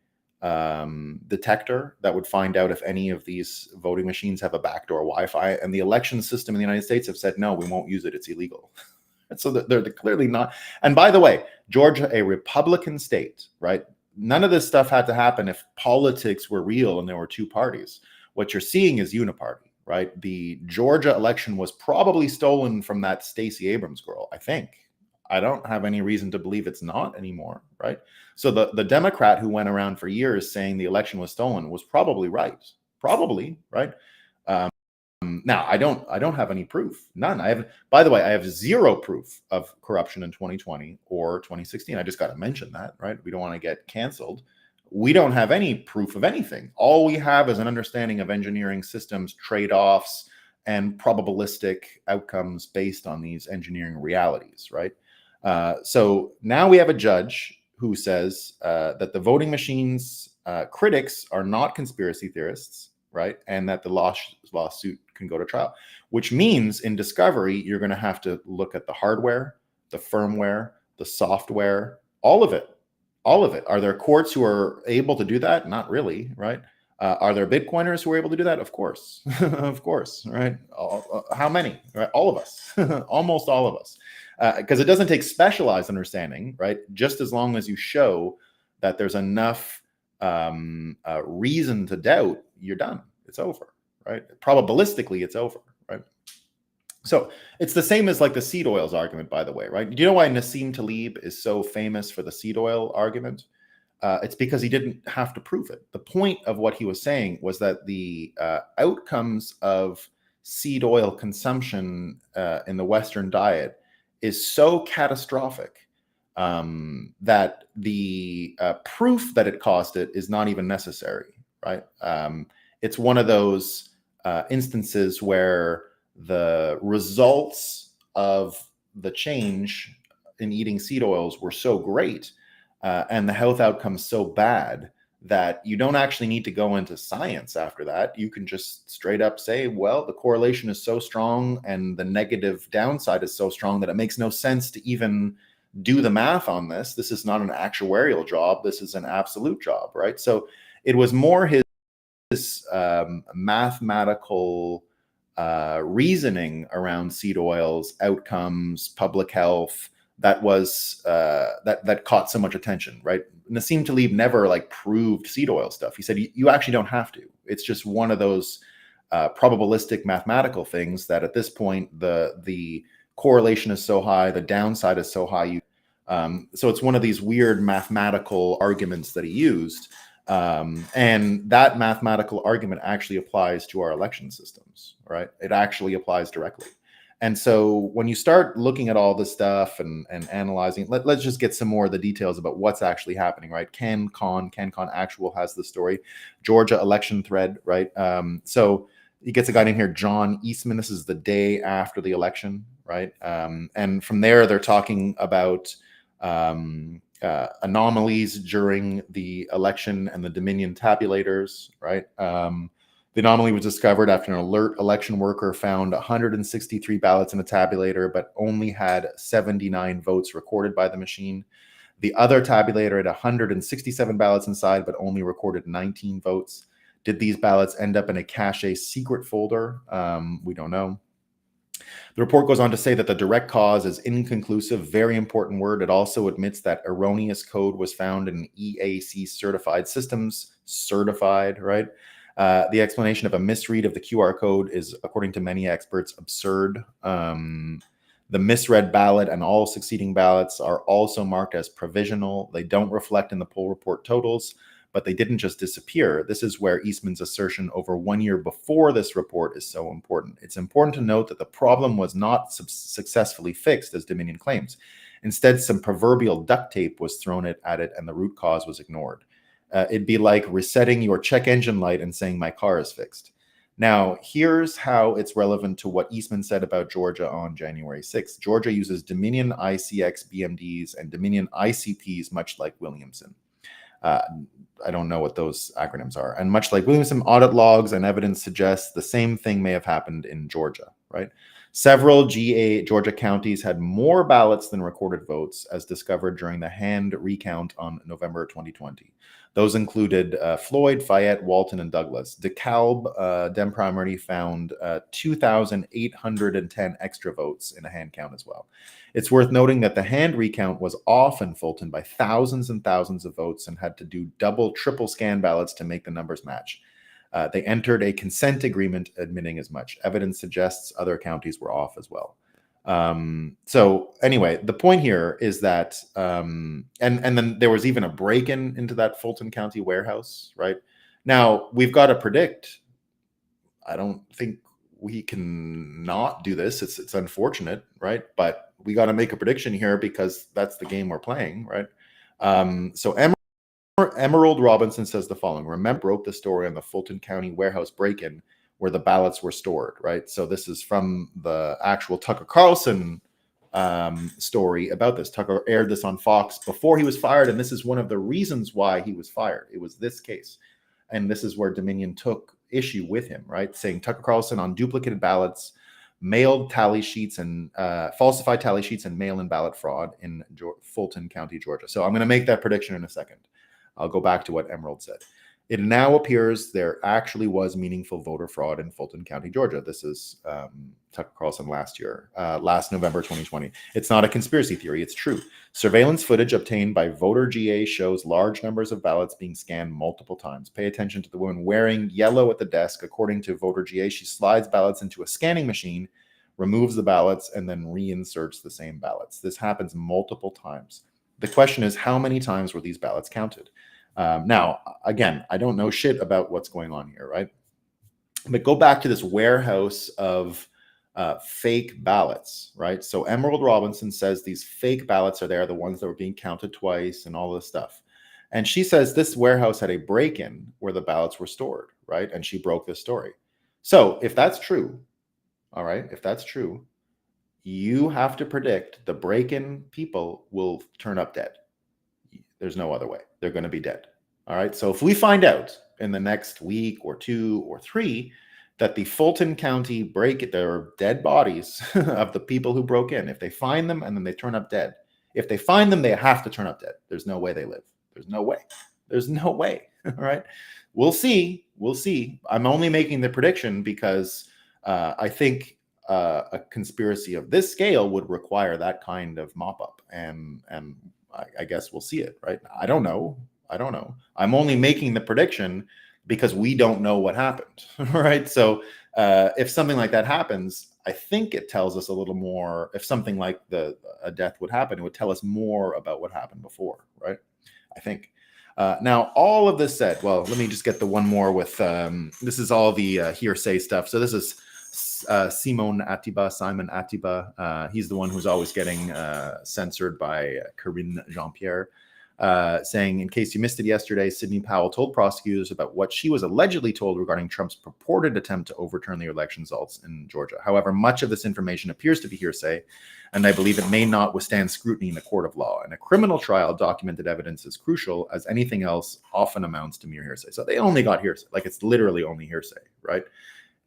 detector that would find out if any of these voting machines have a backdoor Wi-Fi. And the election system in the United States have said, no, we won't use it. It's illegal. And so they're clearly not. And by the way, Georgia, a Republican state, right? None of this stuff had to happen if politics were real and there were two parties. What you're seeing is uniparty, right? The Georgia election was probably stolen from that Stacey Abrams girl, I think. I don't have any reason to believe it's not anymore, right? So the Democrat who went around for years saying the election was stolen was probably right. Probably, right? Now I don't have any proof. None. By the way, I have zero proof of corruption in 2020 or 2016. I just got to mention that, right? We don't want to get canceled. We don't have any proof of anything. All we have is an understanding of engineering systems, trade-offs, and probabilistic outcomes based on these engineering realities, right? So now we have a judge who says that the voting machines critics are not conspiracy theorists, right? And that the lawsuit can go to trial, which means in discovery, you're going to have to look at the hardware, the firmware, the software, all of it. All of it. Are there courts who are able to do that? Not really, right? Are there Bitcoiners who are able to do that? Of course. Of course, right? How many? Right? All of us. Almost all of us. Because it doesn't take specialized understanding, right? Just as long as you show that there's enough reason to doubt, you're done. It's over, right? Probabilistically, it's over, right? So it's the same as like the seed oils argument, by the way, right? Do you know why Nim Talib is so famous for the seed oil argument? It's because he didn't have to prove it. The point of what he was saying was that the outcomes of seed oil consumption in the Western diet is so catastrophic that the proof that it caused it is not even necessary, right? It's one of those instances where the results of the change in eating seed oils were so great and the health outcomes so bad that you don't actually need to go into science after that. You can just straight up say, well, the correlation is so strong and the negative downside is so strong that it makes no sense to even do the math on this. This is not an actuarial job. This is an absolute job, right? So it was more his mathematical reasoning around seed oils, outcomes, public health, that was that caught so much attention, right? Nim Talib never like proved seed oil stuff. He said you actually don't have to. It's just one of those probabilistic mathematical things that at this point the correlation is so high, the downside is so high. So it's one of these weird mathematical arguments that he used, and that mathematical argument actually applies to our election systems, right? It actually applies directly. And so when you start looking at all this stuff and analyzing, let's just get some more of the details about what's actually happening, right? CanCon Actual has the story. Georgia election thread, right? So he gets a guy in here, John Eastman. This is the day after the election, right? And from there, they're talking about anomalies during the election and the Dominion tabulators, right? The anomaly was discovered after an alert election worker found 163 ballots in a tabulator, but only had 79 votes recorded by the machine. The other tabulator had 167 ballots inside, but only recorded 19 votes. Did these ballots end up in a cache secret folder? We don't know. The report goes on to say that the direct cause is inconclusive, very important word. It also admits that erroneous code was found in EAC certified systems, certified, right? The explanation of a misread of the QR code is, according to many experts, absurd. The misread ballot and all succeeding ballots are also marked as provisional. They don't reflect in the poll report totals, but they didn't just disappear. This is where Eastman's assertion over 1 year before this report is so important. It's important to note that the problem was not successfully fixed, as Dominion claims. Instead, some proverbial duct tape was thrown at it, and the root cause was ignored. It'd be like resetting your check engine light and saying, my car is fixed. Now, here's how it's relevant to what Eastman said about Georgia on January 6th. Georgia uses Dominion ICX BMDs and Dominion ICPs, much like Williamson. I don't know what those acronyms are. And much like Williamson, audit logs and evidence suggests the same thing may have happened in Georgia, right? Several Georgia counties had more ballots than recorded votes, as discovered during the hand recount on November 2020. Those included Floyd, Fayette, Walton, and Douglas. DeKalb Dem primary found 2,810 extra votes in a hand count as well. It's worth noting that the hand recount was off in Fulton by thousands and thousands of votes and had to do double, triple scan ballots to make the numbers match. They entered a consent agreement admitting as much. Evidence suggests other counties were off as well. So anyway, the point here is that, and then there was even a break-in into that Fulton County warehouse, right? Now, we've got to predict. I don't think we can not do this. It's unfortunate, right? But we got to make a prediction here because that's the game we're playing, right? So Emerald Robinson says the following: remember, broke the story on the Fulton County warehouse break-in where the ballots were stored, right? So this is from the actual Tucker Carlson story about this. Tucker aired this on Fox before he was fired, and this is one of the reasons why he was fired. It was this case. And this is where Dominion took issue with him, right? Saying Tucker Carlson on duplicated ballots, mailed tally sheets and falsified tally sheets and mail-in ballot fraud in Fulton County, Georgia. So I'm going to make that prediction in a second. I'll go back to what Emerald said. It now appears there actually was meaningful voter fraud in Fulton County, Georgia. This is Tucker Carlson last November 2020. It's not a conspiracy theory, it's true. Surveillance footage obtained by Voter GA shows large numbers of ballots being scanned multiple times. Pay attention to the woman wearing yellow at the desk. According to Voter GA, she slides ballots into a scanning machine, removes the ballots, and then reinserts the same ballots. This happens multiple times. The question is, how many times were these ballots counted? Now, again, I don't know shit about what's going on here, right? But go back to this warehouse of fake ballots, right? So Emerald Robinson says these fake ballots are there, the ones that were being counted twice and all this stuff. And she says this warehouse had a break-in where the ballots were stored, right? And she broke this story. So if that's true, all right, if that's true, you have to predict the break-in people will turn up dead. There's no other way. They're going to be dead. All right. So if we find out in the next week or 2 or 3 that the Fulton County there are dead bodies of the people who broke in, if they find them and then they turn up dead, if they find them, they have to turn up dead. There's no way they live. There's no way. There's no way. All right. We'll see. We'll see. I'm only making the prediction because I think a conspiracy of this scale would require that kind of mop up. And I guess we'll see it, right? I don't know. I'm only making the prediction because we don't know what happened, right? So if something like that happens, I think it tells us a little more. If something like a death would happen, it would tell us more about what happened before, right? I think. Now, all of this said, well, let me just get the one more with, this is all the hearsay stuff. So this is Simon Attiba. He's the one who's always getting censored by Karine Jean-Pierre, saying, in case you missed it yesterday, Sidney Powell told prosecutors about what she was allegedly told regarding Trump's purported attempt to overturn the election results in Georgia. However, much of this information appears to be hearsay, and I believe it may not withstand scrutiny in a court of law. In a criminal trial, documented evidence is crucial, as anything else often amounts to mere hearsay. So they only got hearsay, like it's literally only hearsay, right?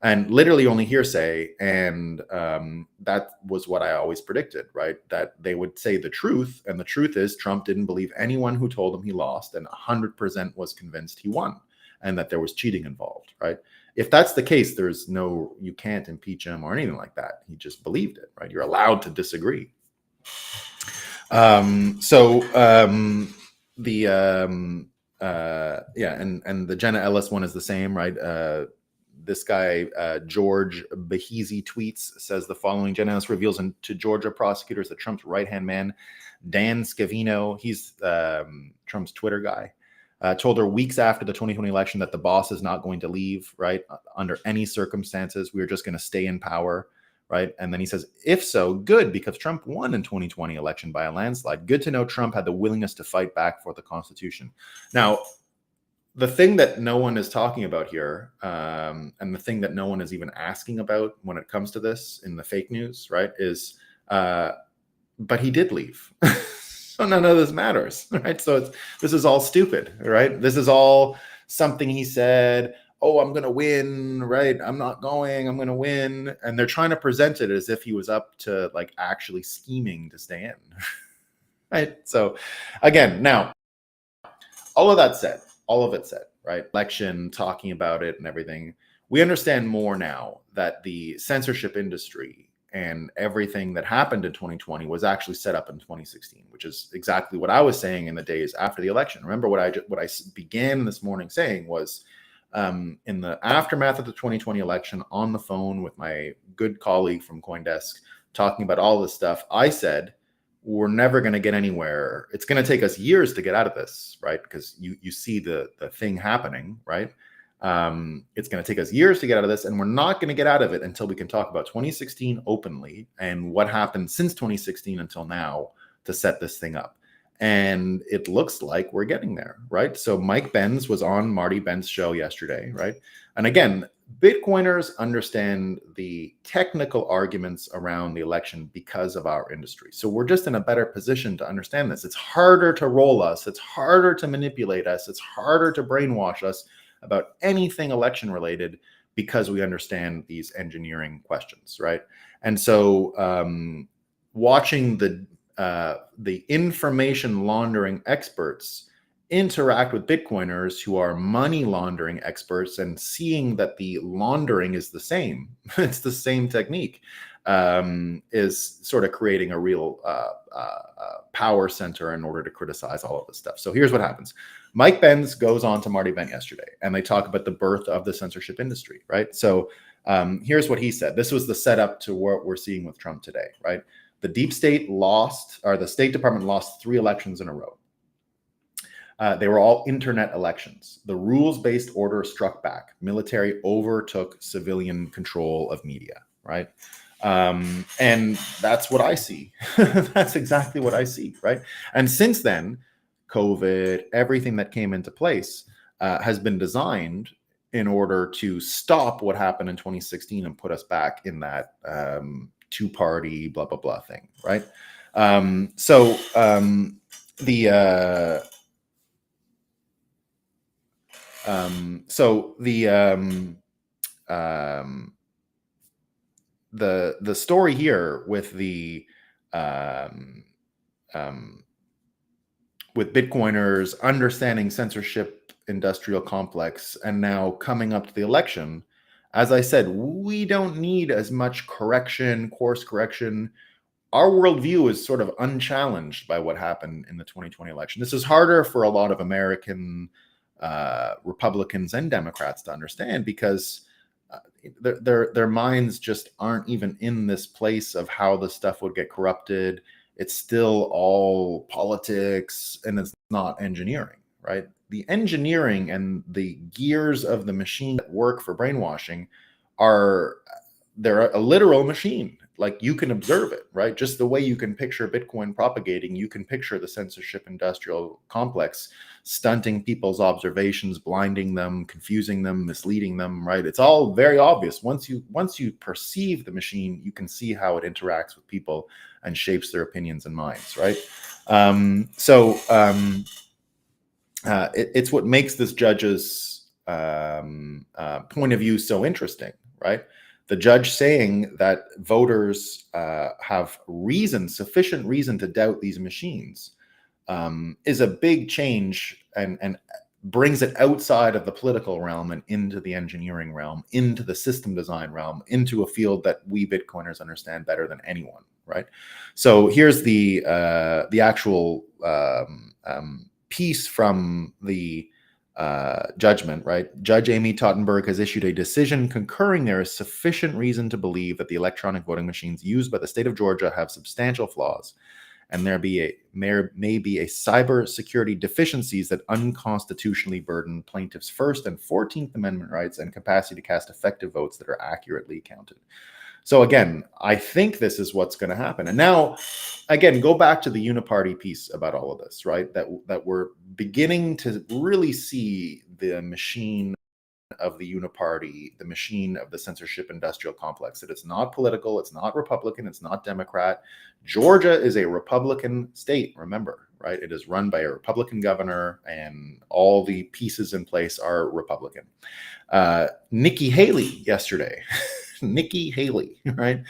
And literally only hearsay. And that was what I always predicted, right? That they would say the truth. And the truth is Trump didn't believe anyone who told him he lost and 100% was convinced he won and that there was cheating involved, right? If that's the case, you can't impeach him or anything like that. He just believed it, right? You're allowed to disagree. And the Jenna Ellis one is the same, right? This guy, George Behezy tweets, says the following: Jenna Ellis reveals to Georgia prosecutors that Trump's right-hand man, Dan Scavino, he's Trump's Twitter guy, told her weeks after the 2020 election that the boss is not going to leave, right? Under any circumstances, we're just going to stay in power, right? And then he says, if so, good, because Trump won in 2020 election by a landslide. Good to know Trump had the willingness to fight back for the Constitution. Now, the thing that no one is talking about here, and the thing that no one is even asking about when it comes to this in the fake news, right, is, but he did leave. So none of this matters, right? So this is all stupid, right? This is all something he said, oh, I'm going to win, right? I'm not going, I'm going to win. And they're trying to present it as if he was up to like actually scheming to stay in, right? So again, now, all of that said, all of it said, right? Election, talking about it and everything. We understand more now that the censorship industry and everything that happened in 2020 was actually set up in 2016, which is exactly what I was saying in the days after the election. Remember what I began this morning saying was, in the aftermath of the 2020 election, on the phone with my good colleague from CoinDesk, talking about all this stuff, I said, we're never going to get anywhere. It's going to take us years to get out of this, right? Because you see the thing happening, right? It's going to take us years to get out of this, and we're not going to get out of it until we can talk about 2016 openly and what happened since 2016 until now to set this thing up. And it looks like we're getting there, right? So Mike Benz was on Marty Benz's show yesterday, right? And again, Bitcoiners understand the technical arguments around the election because of our industry. So we're just in a better position to understand this. It's harder to roll us. It's harder to manipulate us. It's harder to brainwash us about anything election related because we understand these engineering questions, right? And so watching the information laundering experts interact with Bitcoiners who are money laundering experts and seeing that the laundering is the same, it's the same technique, is sort of creating a real power center in order to criticize all of this stuff. So here's what happens. Mike Benz goes on to Marty Bent yesterday, and they talk about the birth of the censorship industry, right? So here's what he said. This was the setup to what we're seeing with Trump today, right? The deep state lost, or the State Department lost 3 elections in a row. They were all internet elections. The rules-based order struck back. Military overtook civilian control of media, right? And that's what I see. That's exactly what I see, right? And since then, COVID, everything that came into place has been designed in order to stop what happened in 2016 and put us back in that two-party blah, blah, blah thing, right? So the story here with the with Bitcoiners understanding censorship industrial complex and now coming up to the election, as I said, we don't need as much course correction. Our worldview is sort of unchallenged by what happened in the 2020 election. This is harder for a lot of American Republicans and Democrats to understand because their minds just aren't even in this place of how the stuff would get corrupted. It's still all politics and it's not engineering, right? The engineering and the gears of the machine that work for brainwashing they're a literal machine. Like you can observe it, right? Just the way you can picture Bitcoin propagating, you can picture the censorship industrial complex stunting people's observations, blinding them, confusing them, misleading them, right? It's all very obvious. Once you perceive the machine, you can see how it interacts with people and shapes their opinions and minds, right? It's what makes this judge's point of view so interesting, right? The judge saying that voters have sufficient reason to doubt these machines is a big change and brings it outside of the political realm and into the engineering realm, into the system design realm, into a field that we Bitcoiners understand better than anyone, right? So here's the actual piece from the judgment, right? Judge Amy Tottenberg has issued a decision concurring there is sufficient reason to believe that the electronic voting machines used by the state of Georgia have substantial flaws and there may be a cybersecurity deficiencies that unconstitutionally burden plaintiffs' First and 14th Amendment rights and capacity to cast effective votes that are accurately counted. So again, I think this is what's going to happen. And now, again, go back to the uniparty piece about all of this, right? That we're beginning to really see the machine of the uniparty, the machine of the censorship industrial complex, that it's not political, it's not Republican, it's not Democrat. Georgia is a Republican state, remember, right? It is run by a Republican governor and all the pieces in place are Republican. Nikki Haley yesterday, Nikki Haley, right?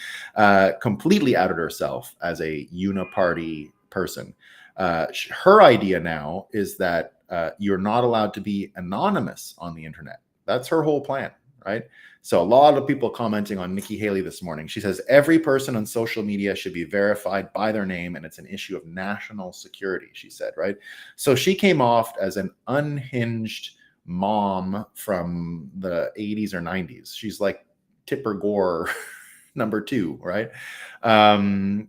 Completely outed herself as a uniparty person. Her idea now is that you're not allowed to be anonymous on the internet. That's her whole plan, right? So a lot of people commenting on Nikki Haley this morning. She says every person on social media should be verified by their name, and it's an issue of national security, she said, right? So she came off as an unhinged mom from the 80s or 90s. She's like Tipper Gore number 2, right? And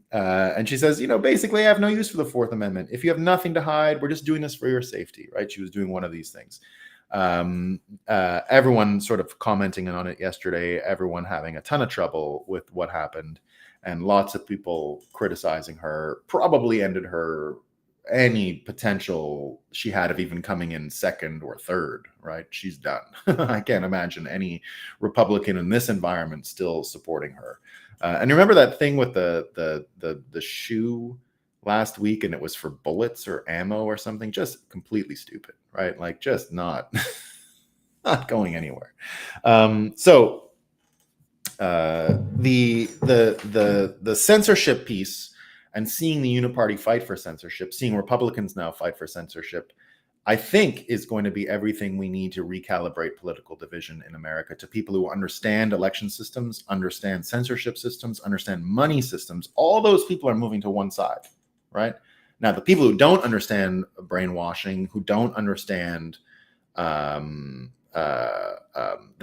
she says, basically, I have no use for the Fourth Amendment. If you have nothing to hide, we're just doing this for your safety, right? She was doing one of these things. Everyone sort of commenting on it yesterday, everyone having a ton of trouble with what happened, and lots of people criticizing her, probably ended her any potential she had of even coming in second or third, right? She's done. I can't imagine any Republican in this environment still supporting her. And remember that thing with the shoe last week, and it was for bullets or ammo or something? Just completely stupid, right? Like just not going anywhere. So the censorship piece, and seeing the uniparty fight for censorship, seeing Republicans now fight for censorship, I think is going to be everything we need to recalibrate political division in America to people who understand election systems, understand censorship systems, understand money systems. All those people are moving to one side, right? Now, the people who don't understand brainwashing, who don't understand the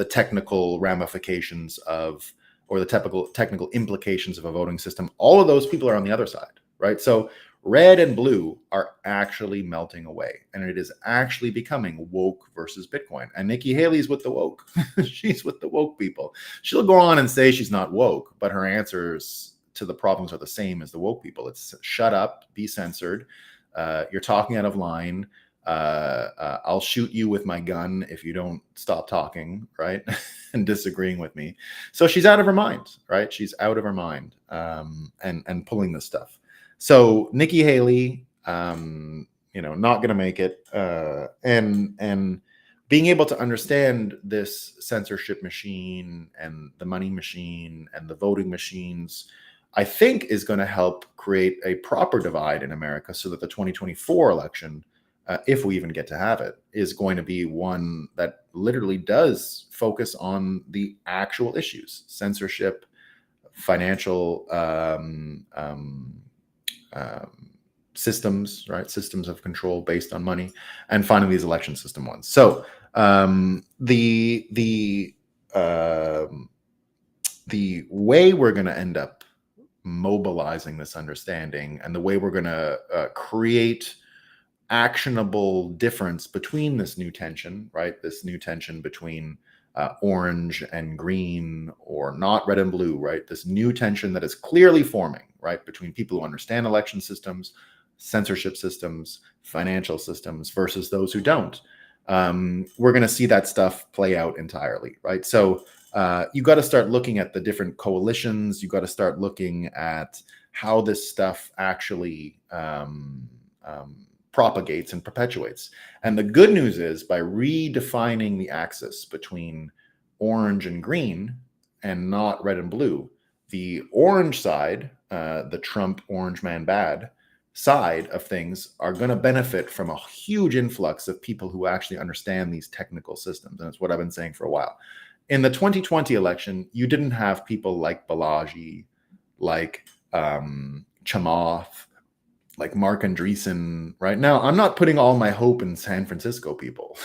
technical ramifications of, or the technical implications of a voting system, all of those people are on the other side, right? So red and blue are actually melting away, and it is actually becoming woke versus Bitcoin. And Nikki Haley's with the woke. She's with the woke people. She'll go on and say she's not woke, but her answers to the problems are the same as the woke people. It's shut up, be censored. You're talking out of line. I'll shoot you with my gun if you don't stop talking, right? And disagreeing with me. So she's out of her mind, right? She's out of her mind, and pulling this stuff. So Nikki Haley, not going to make it, and being able to understand this censorship machine and the money machine and the voting machines, I think is going to help create a proper divide in America so that the 2024 election, if we even get to have it, is going to be one that literally does focus on the actual issues: censorship, financial systems, right? Systems of control based on money, and finally these election system ones. So the way we're going to end up mobilizing this understanding, and the way we're going to create actionable difference between this new tension, right? This new tension between orange and green, or not red and blue, right? This new tension that is clearly forming, right? Between people who understand election systems, censorship systems, financial systems, versus those who don't. We're going to see that stuff play out entirely, right? So you got to start looking at the different coalitions. You got to start looking at how this stuff actually propagates and perpetuates. And the good news is, by redefining the axis between orange and green and not red and blue, the orange side, the Trump orange man bad side of things, are going to benefit from a huge influx of people who actually understand these technical systems. And it's what I've been saying for a while. In the 2020 election, you didn't have people like Balaji, like Chamath, like Mark Andreessen. Right now, I'm not putting all my hope in San Francisco people,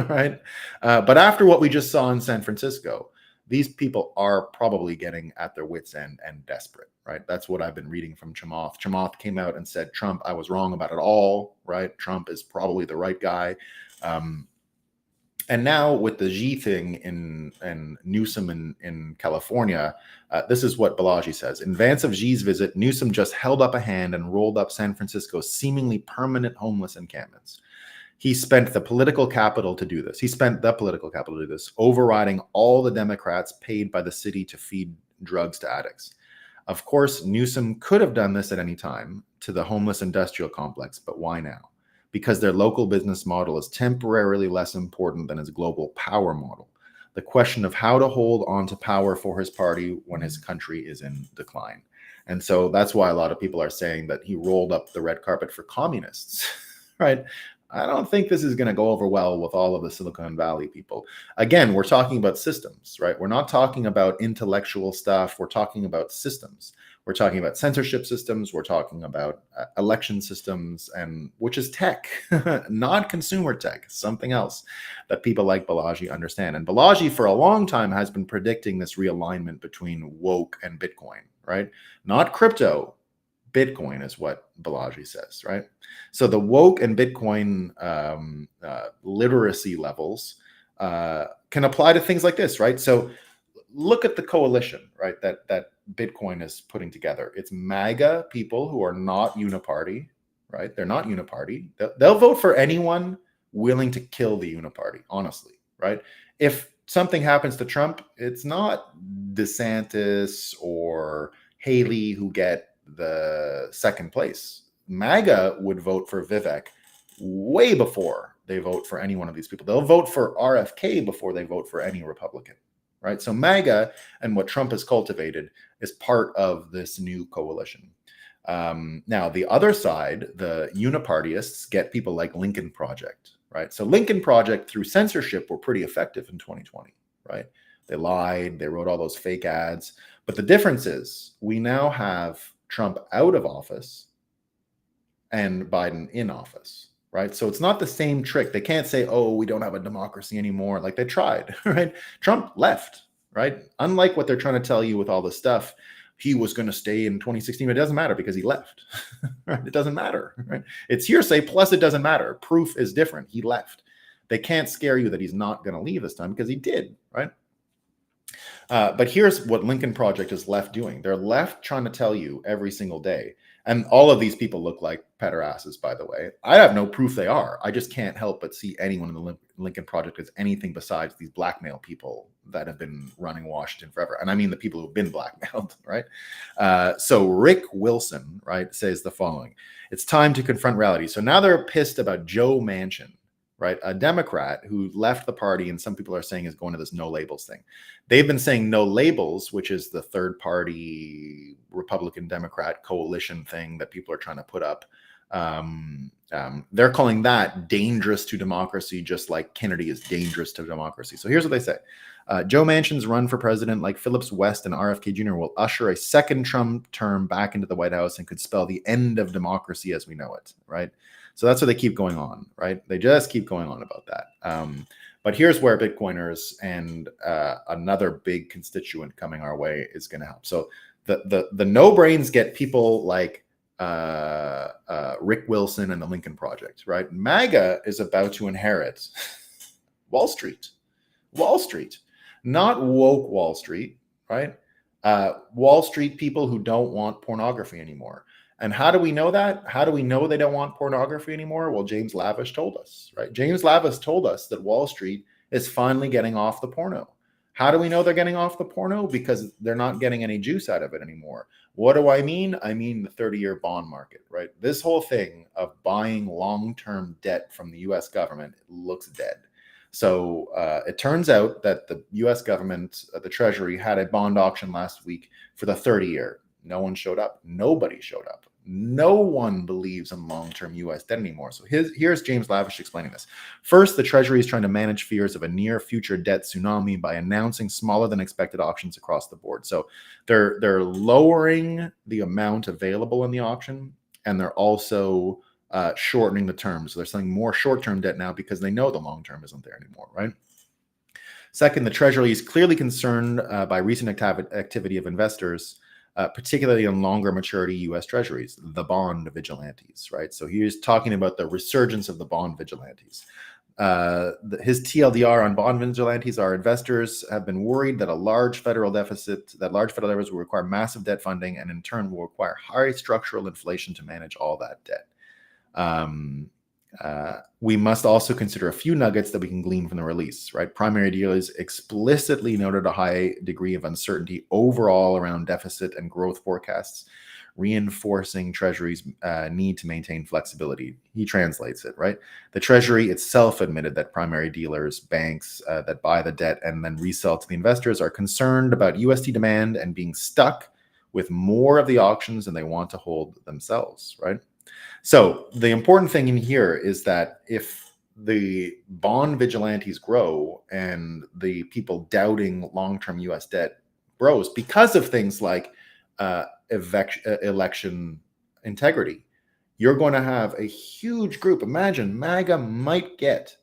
right? But after what we just saw in San Francisco, these people are probably getting at their wits' end and desperate, right? That's what I've been reading from Chamath. Chamath came out and said, Trump, I was wrong about it all, right? Trump is probably the right guy. And now with the Xi thing in Newsom in California, this is what Balaji says. In advance of Xi's visit, Newsom just held up a hand and rolled up San Francisco's seemingly permanent homeless encampments. He spent the political capital to do this. Overriding all the Democrats paid by the city to feed drugs to addicts. Of course, Newsom could have done this at any time to the homeless industrial complex, but why now? Because their local business model is temporarily less important than his global power model. The question of how to hold on to power for his party when his country is in decline. And so that's why a lot of people are saying that he rolled up the red carpet for communists, right? I don't think this is going to go over well with all of the Silicon Valley people. Again, we're talking about systems, right? We're not talking about intellectual stuff. We're talking about systems. We're talking about censorship systems. We're talking about election systems, and which is tech, not consumer tech, something else that people like Balaji understand. And Balaji, for a long time, has been predicting this realignment between woke and Bitcoin, right? Not crypto. Bitcoin is what Balaji says, right? So the woke and Bitcoin literacy levels can apply to things like this, right? So look at the coalition, right, that Bitcoin is putting together. It's MAGA people who are not uniparty, right? They're not uniparty. They'll vote for anyone willing to kill the uniparty, honestly, right? If something happens to Trump, it's not DeSantis or Haley who get the second place. MAGA would vote for Vivek way before they vote for any one of these people. They'll vote for RFK before they vote for any Republican, right? So MAGA and what Trump has cultivated is part of this new coalition. Now, the other side, the unipartyists, get people like Lincoln Project, right? So Lincoln Project, through censorship, were pretty effective in 2020, right? They lied, they wrote all those fake ads. But the difference is we now have Trump out of office and Biden in office, right? So it's not the same trick. They can't say, oh, we don't have a democracy anymore. Like they tried, right? Trump left, right? Unlike what they're trying to tell you with all this stuff, he was going to stay in 2016, but it doesn't matter because he left, right? It doesn't matter, right? It's hearsay, plus it doesn't matter. Proof is different. He left. They can't scare you that he's not going to leave this time because he did, right? But here's what Lincoln Project is left doing. They're left trying to tell you every single day. And all of these people look like pederasses, by the way. I have no proof they are. I just can't help but see anyone in the Lincoln Project as anything besides these blackmail people that have been running Washington forever. And I mean the people who've been blackmailed, right? So Rick Wilson, right, says the following. It's time to confront reality. So now they're pissed about Joe Manchin, right? A Democrat who left the party, and some people are saying is going to this no labels thing. They've been saying no labels, which is the third party Republican Democrat coalition thing that people are trying to put up. They're calling that dangerous to democracy, just like Kennedy is dangerous to democracy. So here's what they say. Joe Manchin's run for president, like Phillips West and RFK Jr., will usher a second Trump term back into the White House and could spell the end of democracy as we know it, right? So that's what they keep going on, right? They just keep going on about that. But here's where Bitcoiners and another big constituent coming our way is going to help. So the no-brains get people like Rick Wilson and the Lincoln Project, right? MAGA is about to inherit Wall Street, not woke Wall Street, right? Wall Street people who don't want pornography anymore. And how do we know that? How do we know they don't want pornography anymore? Well, James Lavish told us, right? James Lavish told us that Wall Street is finally getting off the porno. How do we know they're getting off the porno? Because they're not getting any juice out of it anymore. What do I mean? I mean the 30-year bond market, right? This whole thing of buying long-term debt from the U.S. government looks dead. So it turns out that the U.S. government, the Treasury, had a bond auction last week for the 30-year. No one showed up. Nobody showed up. No one believes in long-term U.S. debt anymore. So here's James Lavish explaining this. First, the Treasury is trying to manage fears of a near-future debt tsunami by announcing smaller than expected auctions across the board. So they're lowering the amount available in the auction, and they're also shortening the terms. So they're selling more short-term debt now because they know the long-term isn't there anymore, right? Second, the Treasury is clearly concerned by recent activity of investors, particularly in longer maturity U.S. Treasuries, the bond vigilantes, right? So he's talking about the resurgence of the bond vigilantes. His TLDR on bond vigilantes are investors have been worried that large federal deficits will require massive debt funding and in turn will require high structural inflation to manage all that debt. We must also consider a few nuggets that we can glean from the release, right? Primary dealers explicitly noted a high degree of uncertainty overall around deficit and growth forecasts, reinforcing Treasury's need to maintain flexibility. He translates it, right? The Treasury itself admitted that primary dealers, banks that buy the debt and then resell to the investors are concerned about USD demand and being stuck with more of the auctions than they want to hold themselves, right? So the important thing in here is that if the bond vigilantes grow and the people doubting long-term U.S. debt grows because of things like election integrity, you're going to have a huge group. Imagine MAGA might get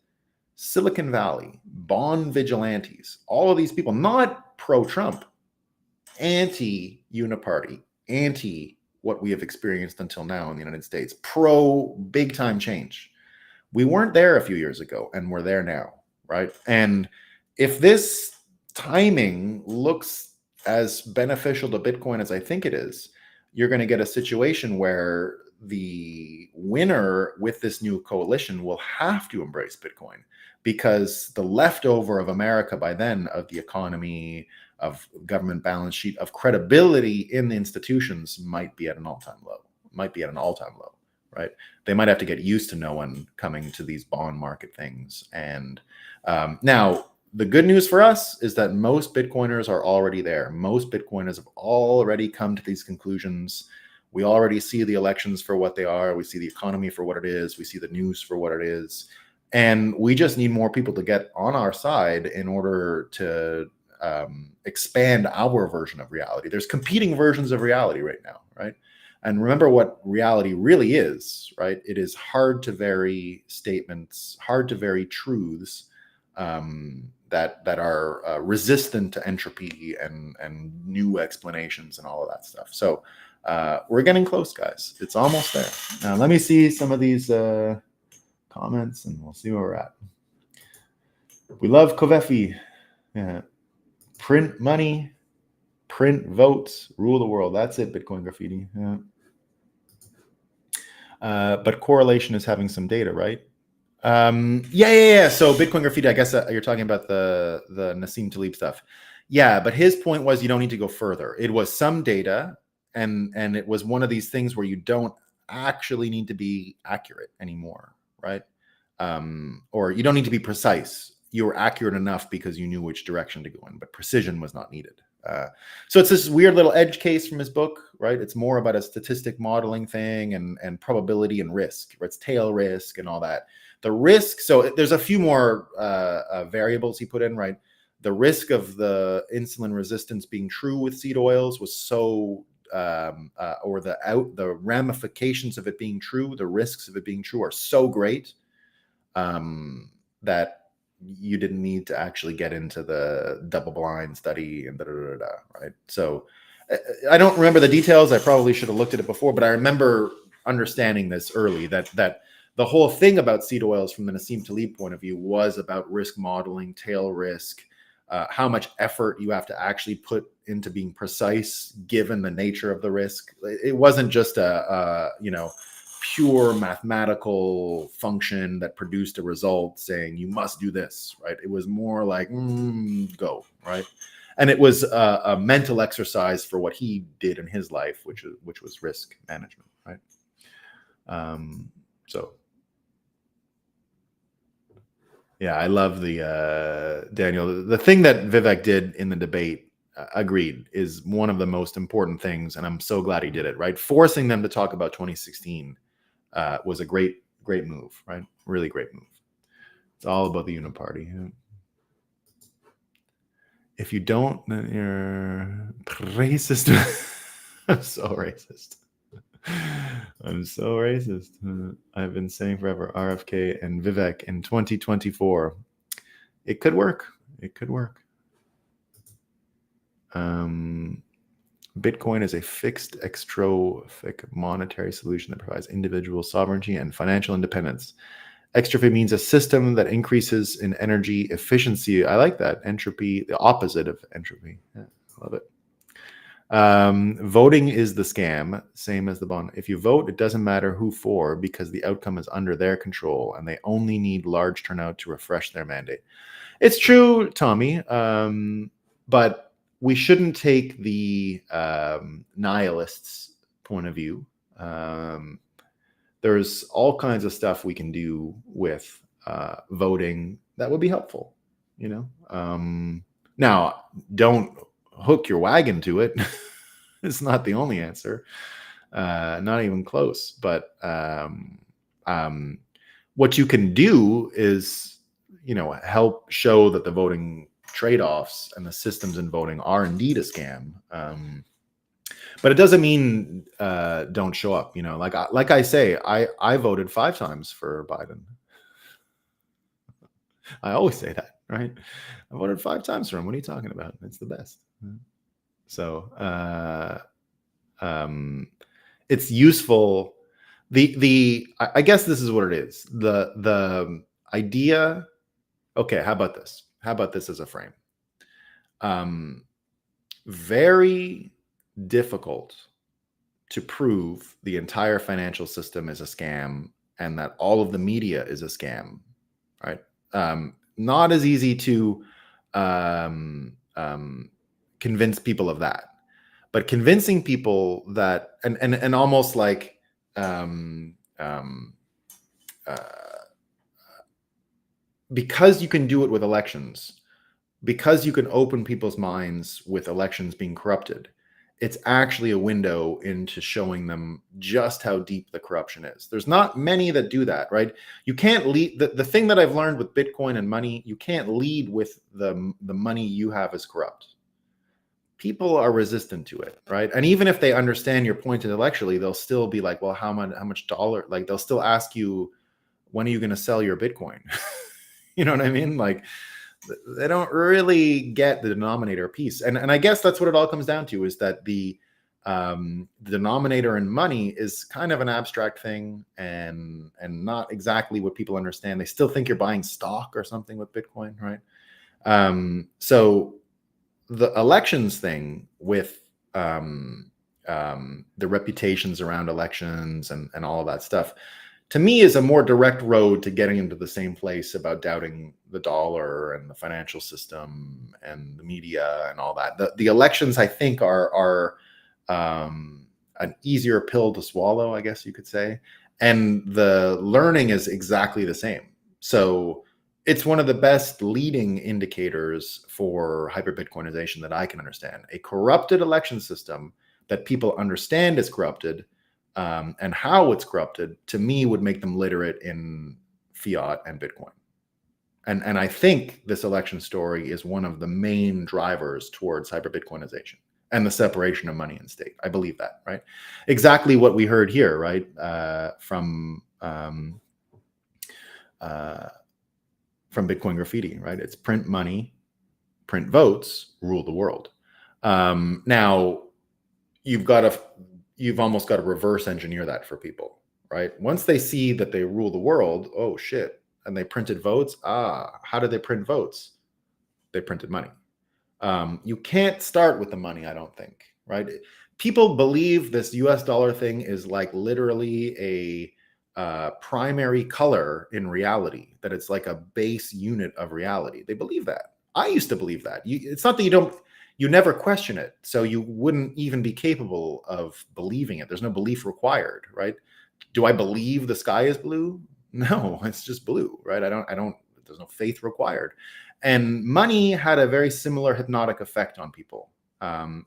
Silicon Valley, bond vigilantes, all of these people, not pro-Trump, anti-uniparty, anti what we have experienced until now in the United States, pro big time change. We weren't there a few years ago and we're there now, right? And if this timing looks as beneficial to Bitcoin as I think it is, you're going to get a situation where the winner with this new coalition will have to embrace Bitcoin because the leftover of America by then, of the economy, of government balance sheet, of credibility in the institutions might be at an all-time low, right? They might have to get used to no one coming to these bond market things. And now the good news for us is that most Bitcoiners are already there. Most Bitcoiners have already come to these conclusions. We already see the elections for what they are. We see the economy for what it is. We see the news for what it is. And we just need more people to get on our side in order to expand our version of reality. There's competing versions of reality right now, right? And remember what reality really is, right? It is hard to vary statements, hard to vary truths that are resistant to entropy and new explanations and all of that stuff. So we're getting close, guys. It's almost there. Now let me see some of these comments and we'll see where we're at. We love Kovefi. Yeah. Print money, print votes, rule the world. That's it, Bitcoin graffiti. Yeah. But correlation is having some data, right? Yeah. So Bitcoin graffiti, I guess you're talking about the Nassim Talib stuff. Yeah, but his point was you don't need to go further. It was some data, and it was one of these things where you don't actually need to be accurate anymore, right? Or you don't need to be precise. You were accurate enough because you knew which direction to go in, but precision was not needed. So it's this weird little edge case from his book, right? It's more about a statistic modeling thing and probability and risk, right? It's tail risk and all that. The risk, so there's a few more variables he put in, right? The risk of the insulin resistance being true with seed oils was so, or the ramifications of it being true, the risks of it being true are so great that you didn't need to actually get into the double-blind study and right? So I don't remember the details. I probably should have looked at it before, but I remember understanding this early, that the whole thing about seed oils from the Nassim Talib point of view was about risk modeling, tail risk, how much effort you have to actually put into being precise given the nature of the risk. It wasn't just a pure mathematical function that produced a result saying you must do this, right? It was more like go, right? And it was a mental exercise for what he did in his life, which was risk management, right? So yeah, I love the Daniel. The thing that Vivek did in the debate, agreed, is one of the most important things, and I'm so glad he did it, right? Forcing them to talk about 2016 was a great move, right? Really great move. It's all about the uniparty. If you don't, then you're racist. I'm so racist. I'm so racist. I've been saying forever, RFK and Vivek in 2024. It could work. It could work. Bitcoin is a fixed extrophic monetary solution that provides individual sovereignty and financial independence. Extrophy means a system that increases in energy efficiency. I like that. Entropy, the opposite of entropy. Yeah, I love it. Voting is the scam, same as the bond. If you vote, it doesn't matter who for, because the outcome is under their control and they only need large turnout to refresh their mandate. It's true, Tommy, but we shouldn't take the nihilists' point of view. There's all kinds of stuff we can do with voting that would be helpful, you know. Now, don't hook your wagon to it. It's not the only answer, not even close. But what you can do is, you know, help show that the voting trade-offs and the systems in voting are indeed a scam. But it doesn't mean don't show up. You know, like I say, I voted 5 times for Biden. I always say that, right? I voted 5 times for him. What are you talking about? It's the best. So it's useful. I guess this is what it is. The idea. Okay, how about this? How about this as a frame? Very difficult to prove the entire financial system is a scam and that all of the media is a scam, right? Not as easy to convince people of that, but convincing people that, and almost like because you can do it with elections, because you can open people's minds with elections being corrupted, it's actually a window into showing them just how deep the corruption is. There's not many that do that, right? You can't lead. The thing that I've learned with Bitcoin and money, you can't lead with the money you have is corrupt. People are resistant to it, right? And even if they understand your point intellectually, they'll still be like, well, how much dollar? Like, they'll still ask you, when are you going to sell your Bitcoin? You know what I mean? Like, they don't really get the denominator piece. And I guess that's what it all comes down to, is that the denominator in money is kind of an abstract thing and not exactly what people understand. They still think you're buying stock or something with Bitcoin, right? So the elections thing with the reputations around elections and all of that stuff, to me, is a more direct road to getting into the same place about doubting the dollar and the financial system and the media and all that. The elections, I think, are an easier pill to swallow, I guess you could say. And the learning is exactly the same. So it's one of the best leading indicators for hyper-Bitcoinization that I can understand. A corrupted election system that people understand is corrupted, and how it's corrupted, to me, would make them literate in fiat and Bitcoin. And I think this election story is one of the main drivers towards hyper-Bitcoinization and the separation of money and state. I believe that, right? Exactly what we heard here, right? From Bitcoin Graffiti, right? It's print money, print votes, rule the world. Now, you've almost got to reverse engineer that for people, right? Once they see that they rule the world, oh shit, and they printed votes. How did they print votes? They printed money. You can't start with the money, I don't think, right? People believe this US dollar thing is like literally a primary color in reality, that it's like a base unit of reality. They believe that. I used to believe that. It's not that you never question it, so you wouldn't even be capable of believing it. There's no belief required, right? Do I believe the sky is blue? No, it's just blue, right? I don't, there's no faith required. And money had a very similar hypnotic effect on people,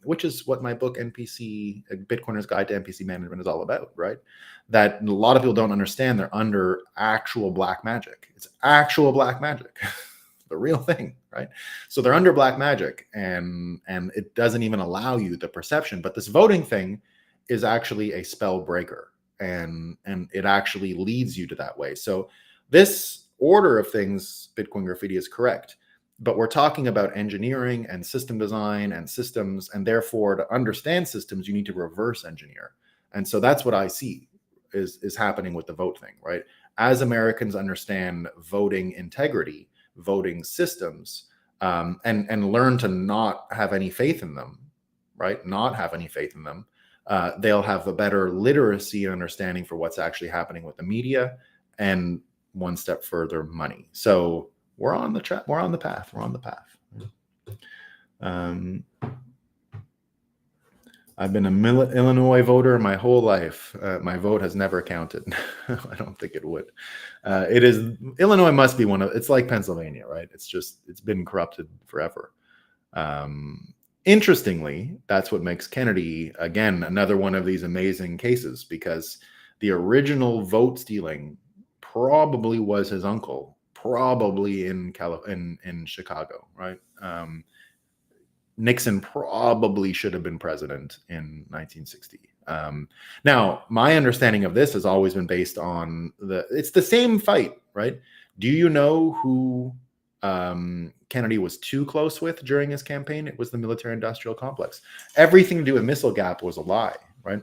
which is what my book, NPC, Bitcoiner's Guide to NPC Management, is all about, right? That a lot of people don't understand. They're under actual black magic. It's actual black magic. The real thing, right? So they're under black magic, and it doesn't even allow you the perception. But this voting thing is actually a spell breaker, and it actually leads you to that way. So this order of things, Bitcoin Graffiti, is correct. But we're talking about engineering and system design and systems, and therefore to understand systems, you need to reverse engineer. And so that's what I see is happening with the vote thing, right? As Americans understand voting integrity, voting systems, and learn to not have any faith in them, right? Not have any faith in them. They'll have a better literacy and understanding for what's actually happening with the media, and one step further, money. So we're on the track. We're on the path. We're on the path. I've been an Illinois voter my whole life. My vote has never counted. I don't think it would. It is Illinois must be one of. It's like Pennsylvania, right? It's been corrupted forever. Interestingly, that's what makes Kennedy again another one of these amazing cases, because the original vote stealing probably was his uncle, probably in Chicago, right? Nixon probably should have been president in 1960. Now, my understanding of this has always been based on it's the same fight, right? Do you know who Kennedy was too close with during his campaign? It was the military-industrial complex. Everything to do with missile gap was a lie, right?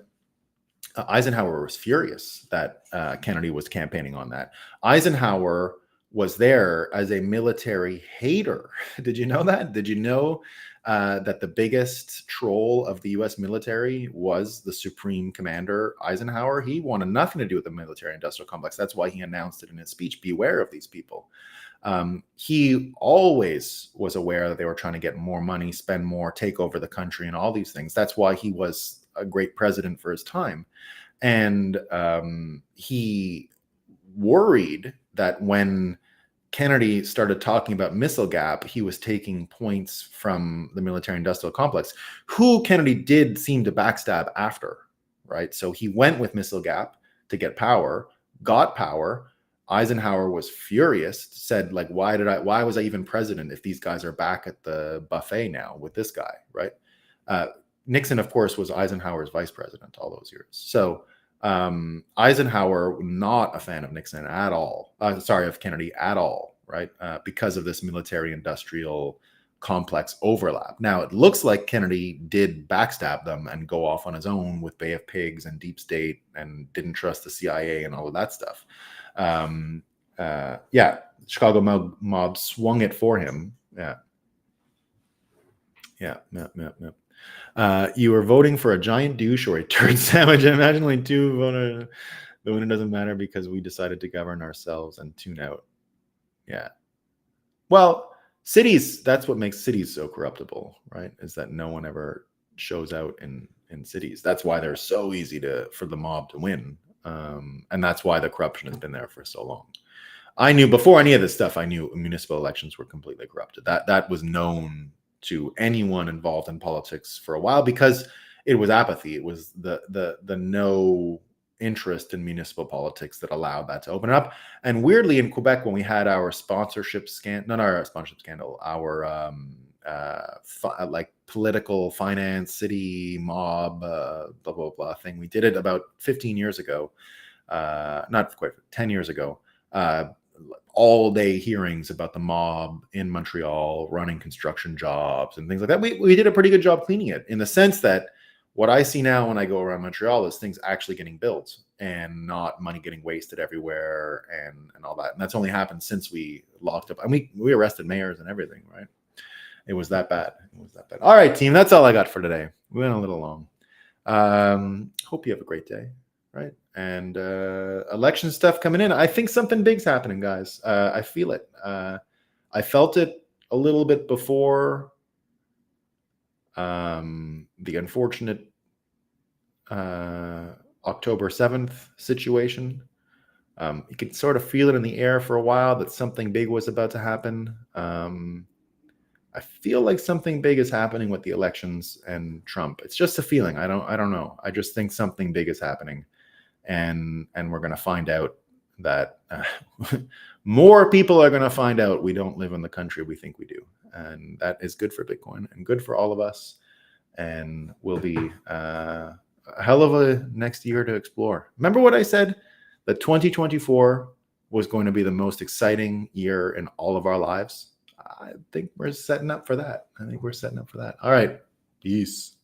Eisenhower was furious that Kennedy was campaigning on that. Eisenhower was there as a military hater. Did you know that? Did you know that the biggest troll of the U.S. military was the Supreme Commander Eisenhower? He wanted nothing to do with the military-industrial complex. That's why he announced it in his speech, beware of these people. He always was aware that they were trying to get more money, spend more, take over the country, and all these things. That's why he was a great president for his time. And he worried that when Kennedy started talking about missile gap, he was taking points from the military-industrial complex, who Kennedy did seem to backstab after, right? So he went with missile gap to get power, got power. Eisenhower was furious, said, like, why was I even president if these guys are back at the buffet now with this guy, right? Nixon, of course, was Eisenhower's vice president all those years. So Eisenhower, not a fan of Nixon at all. Of Kennedy at all, right? Because of this military-industrial complex overlap. Now, it looks like Kennedy did backstab them and go off on his own with Bay of Pigs and Deep State and didn't trust the CIA and all of that stuff. Chicago mob swung it for him. You were voting for a giant douche or a turd sandwich. Imagine only two voted. The winner doesn't matter because we decided to govern ourselves and tune out. Yeah. Well, cities, that's what makes cities so corruptible, right? Is that no one ever shows out in cities. That's why they're so easy for the mob to win. And that's why the corruption has been there for so long. I knew before any of this stuff, I knew municipal elections were completely corrupted. That was known to anyone involved in politics for a while because it was apathy. It was the no interest in municipal politics that allowed that to open up. And weirdly, in Quebec, when we had our sponsorship scandal, our like political finance city mob blah blah blah thing, we did it about 15 years ago, not quite 10 years ago. All day hearings about the mob in Montreal running construction jobs and things like that. We did a pretty good job cleaning it, in the sense that what I see now when I go around Montreal is things actually getting built and not money getting wasted everywhere and all that. And that's only happened since we locked up. And we arrested mayors and everything, right? It was that bad. All right, team. That's all I got for today. We went a little long. Hope you have a great day, right? And election stuff coming in. I think something big's happening, guys. I feel it. I felt it a little bit before the unfortunate October 7th situation. You could sort of feel it in the air for a while that something big was about to happen. I feel like something big is happening with the elections and Trump. It's just a feeling. I don't know. I just think something big is happening, and we're going to find out that more people are going to find out we don't live in the country we think we do, and that is good for Bitcoin and good for all of us, and will be a hell of a next year to explore. Remember what I said? That 2024 was going to be the most exciting year in all of our lives. I think we're setting up for that. All right. Peace.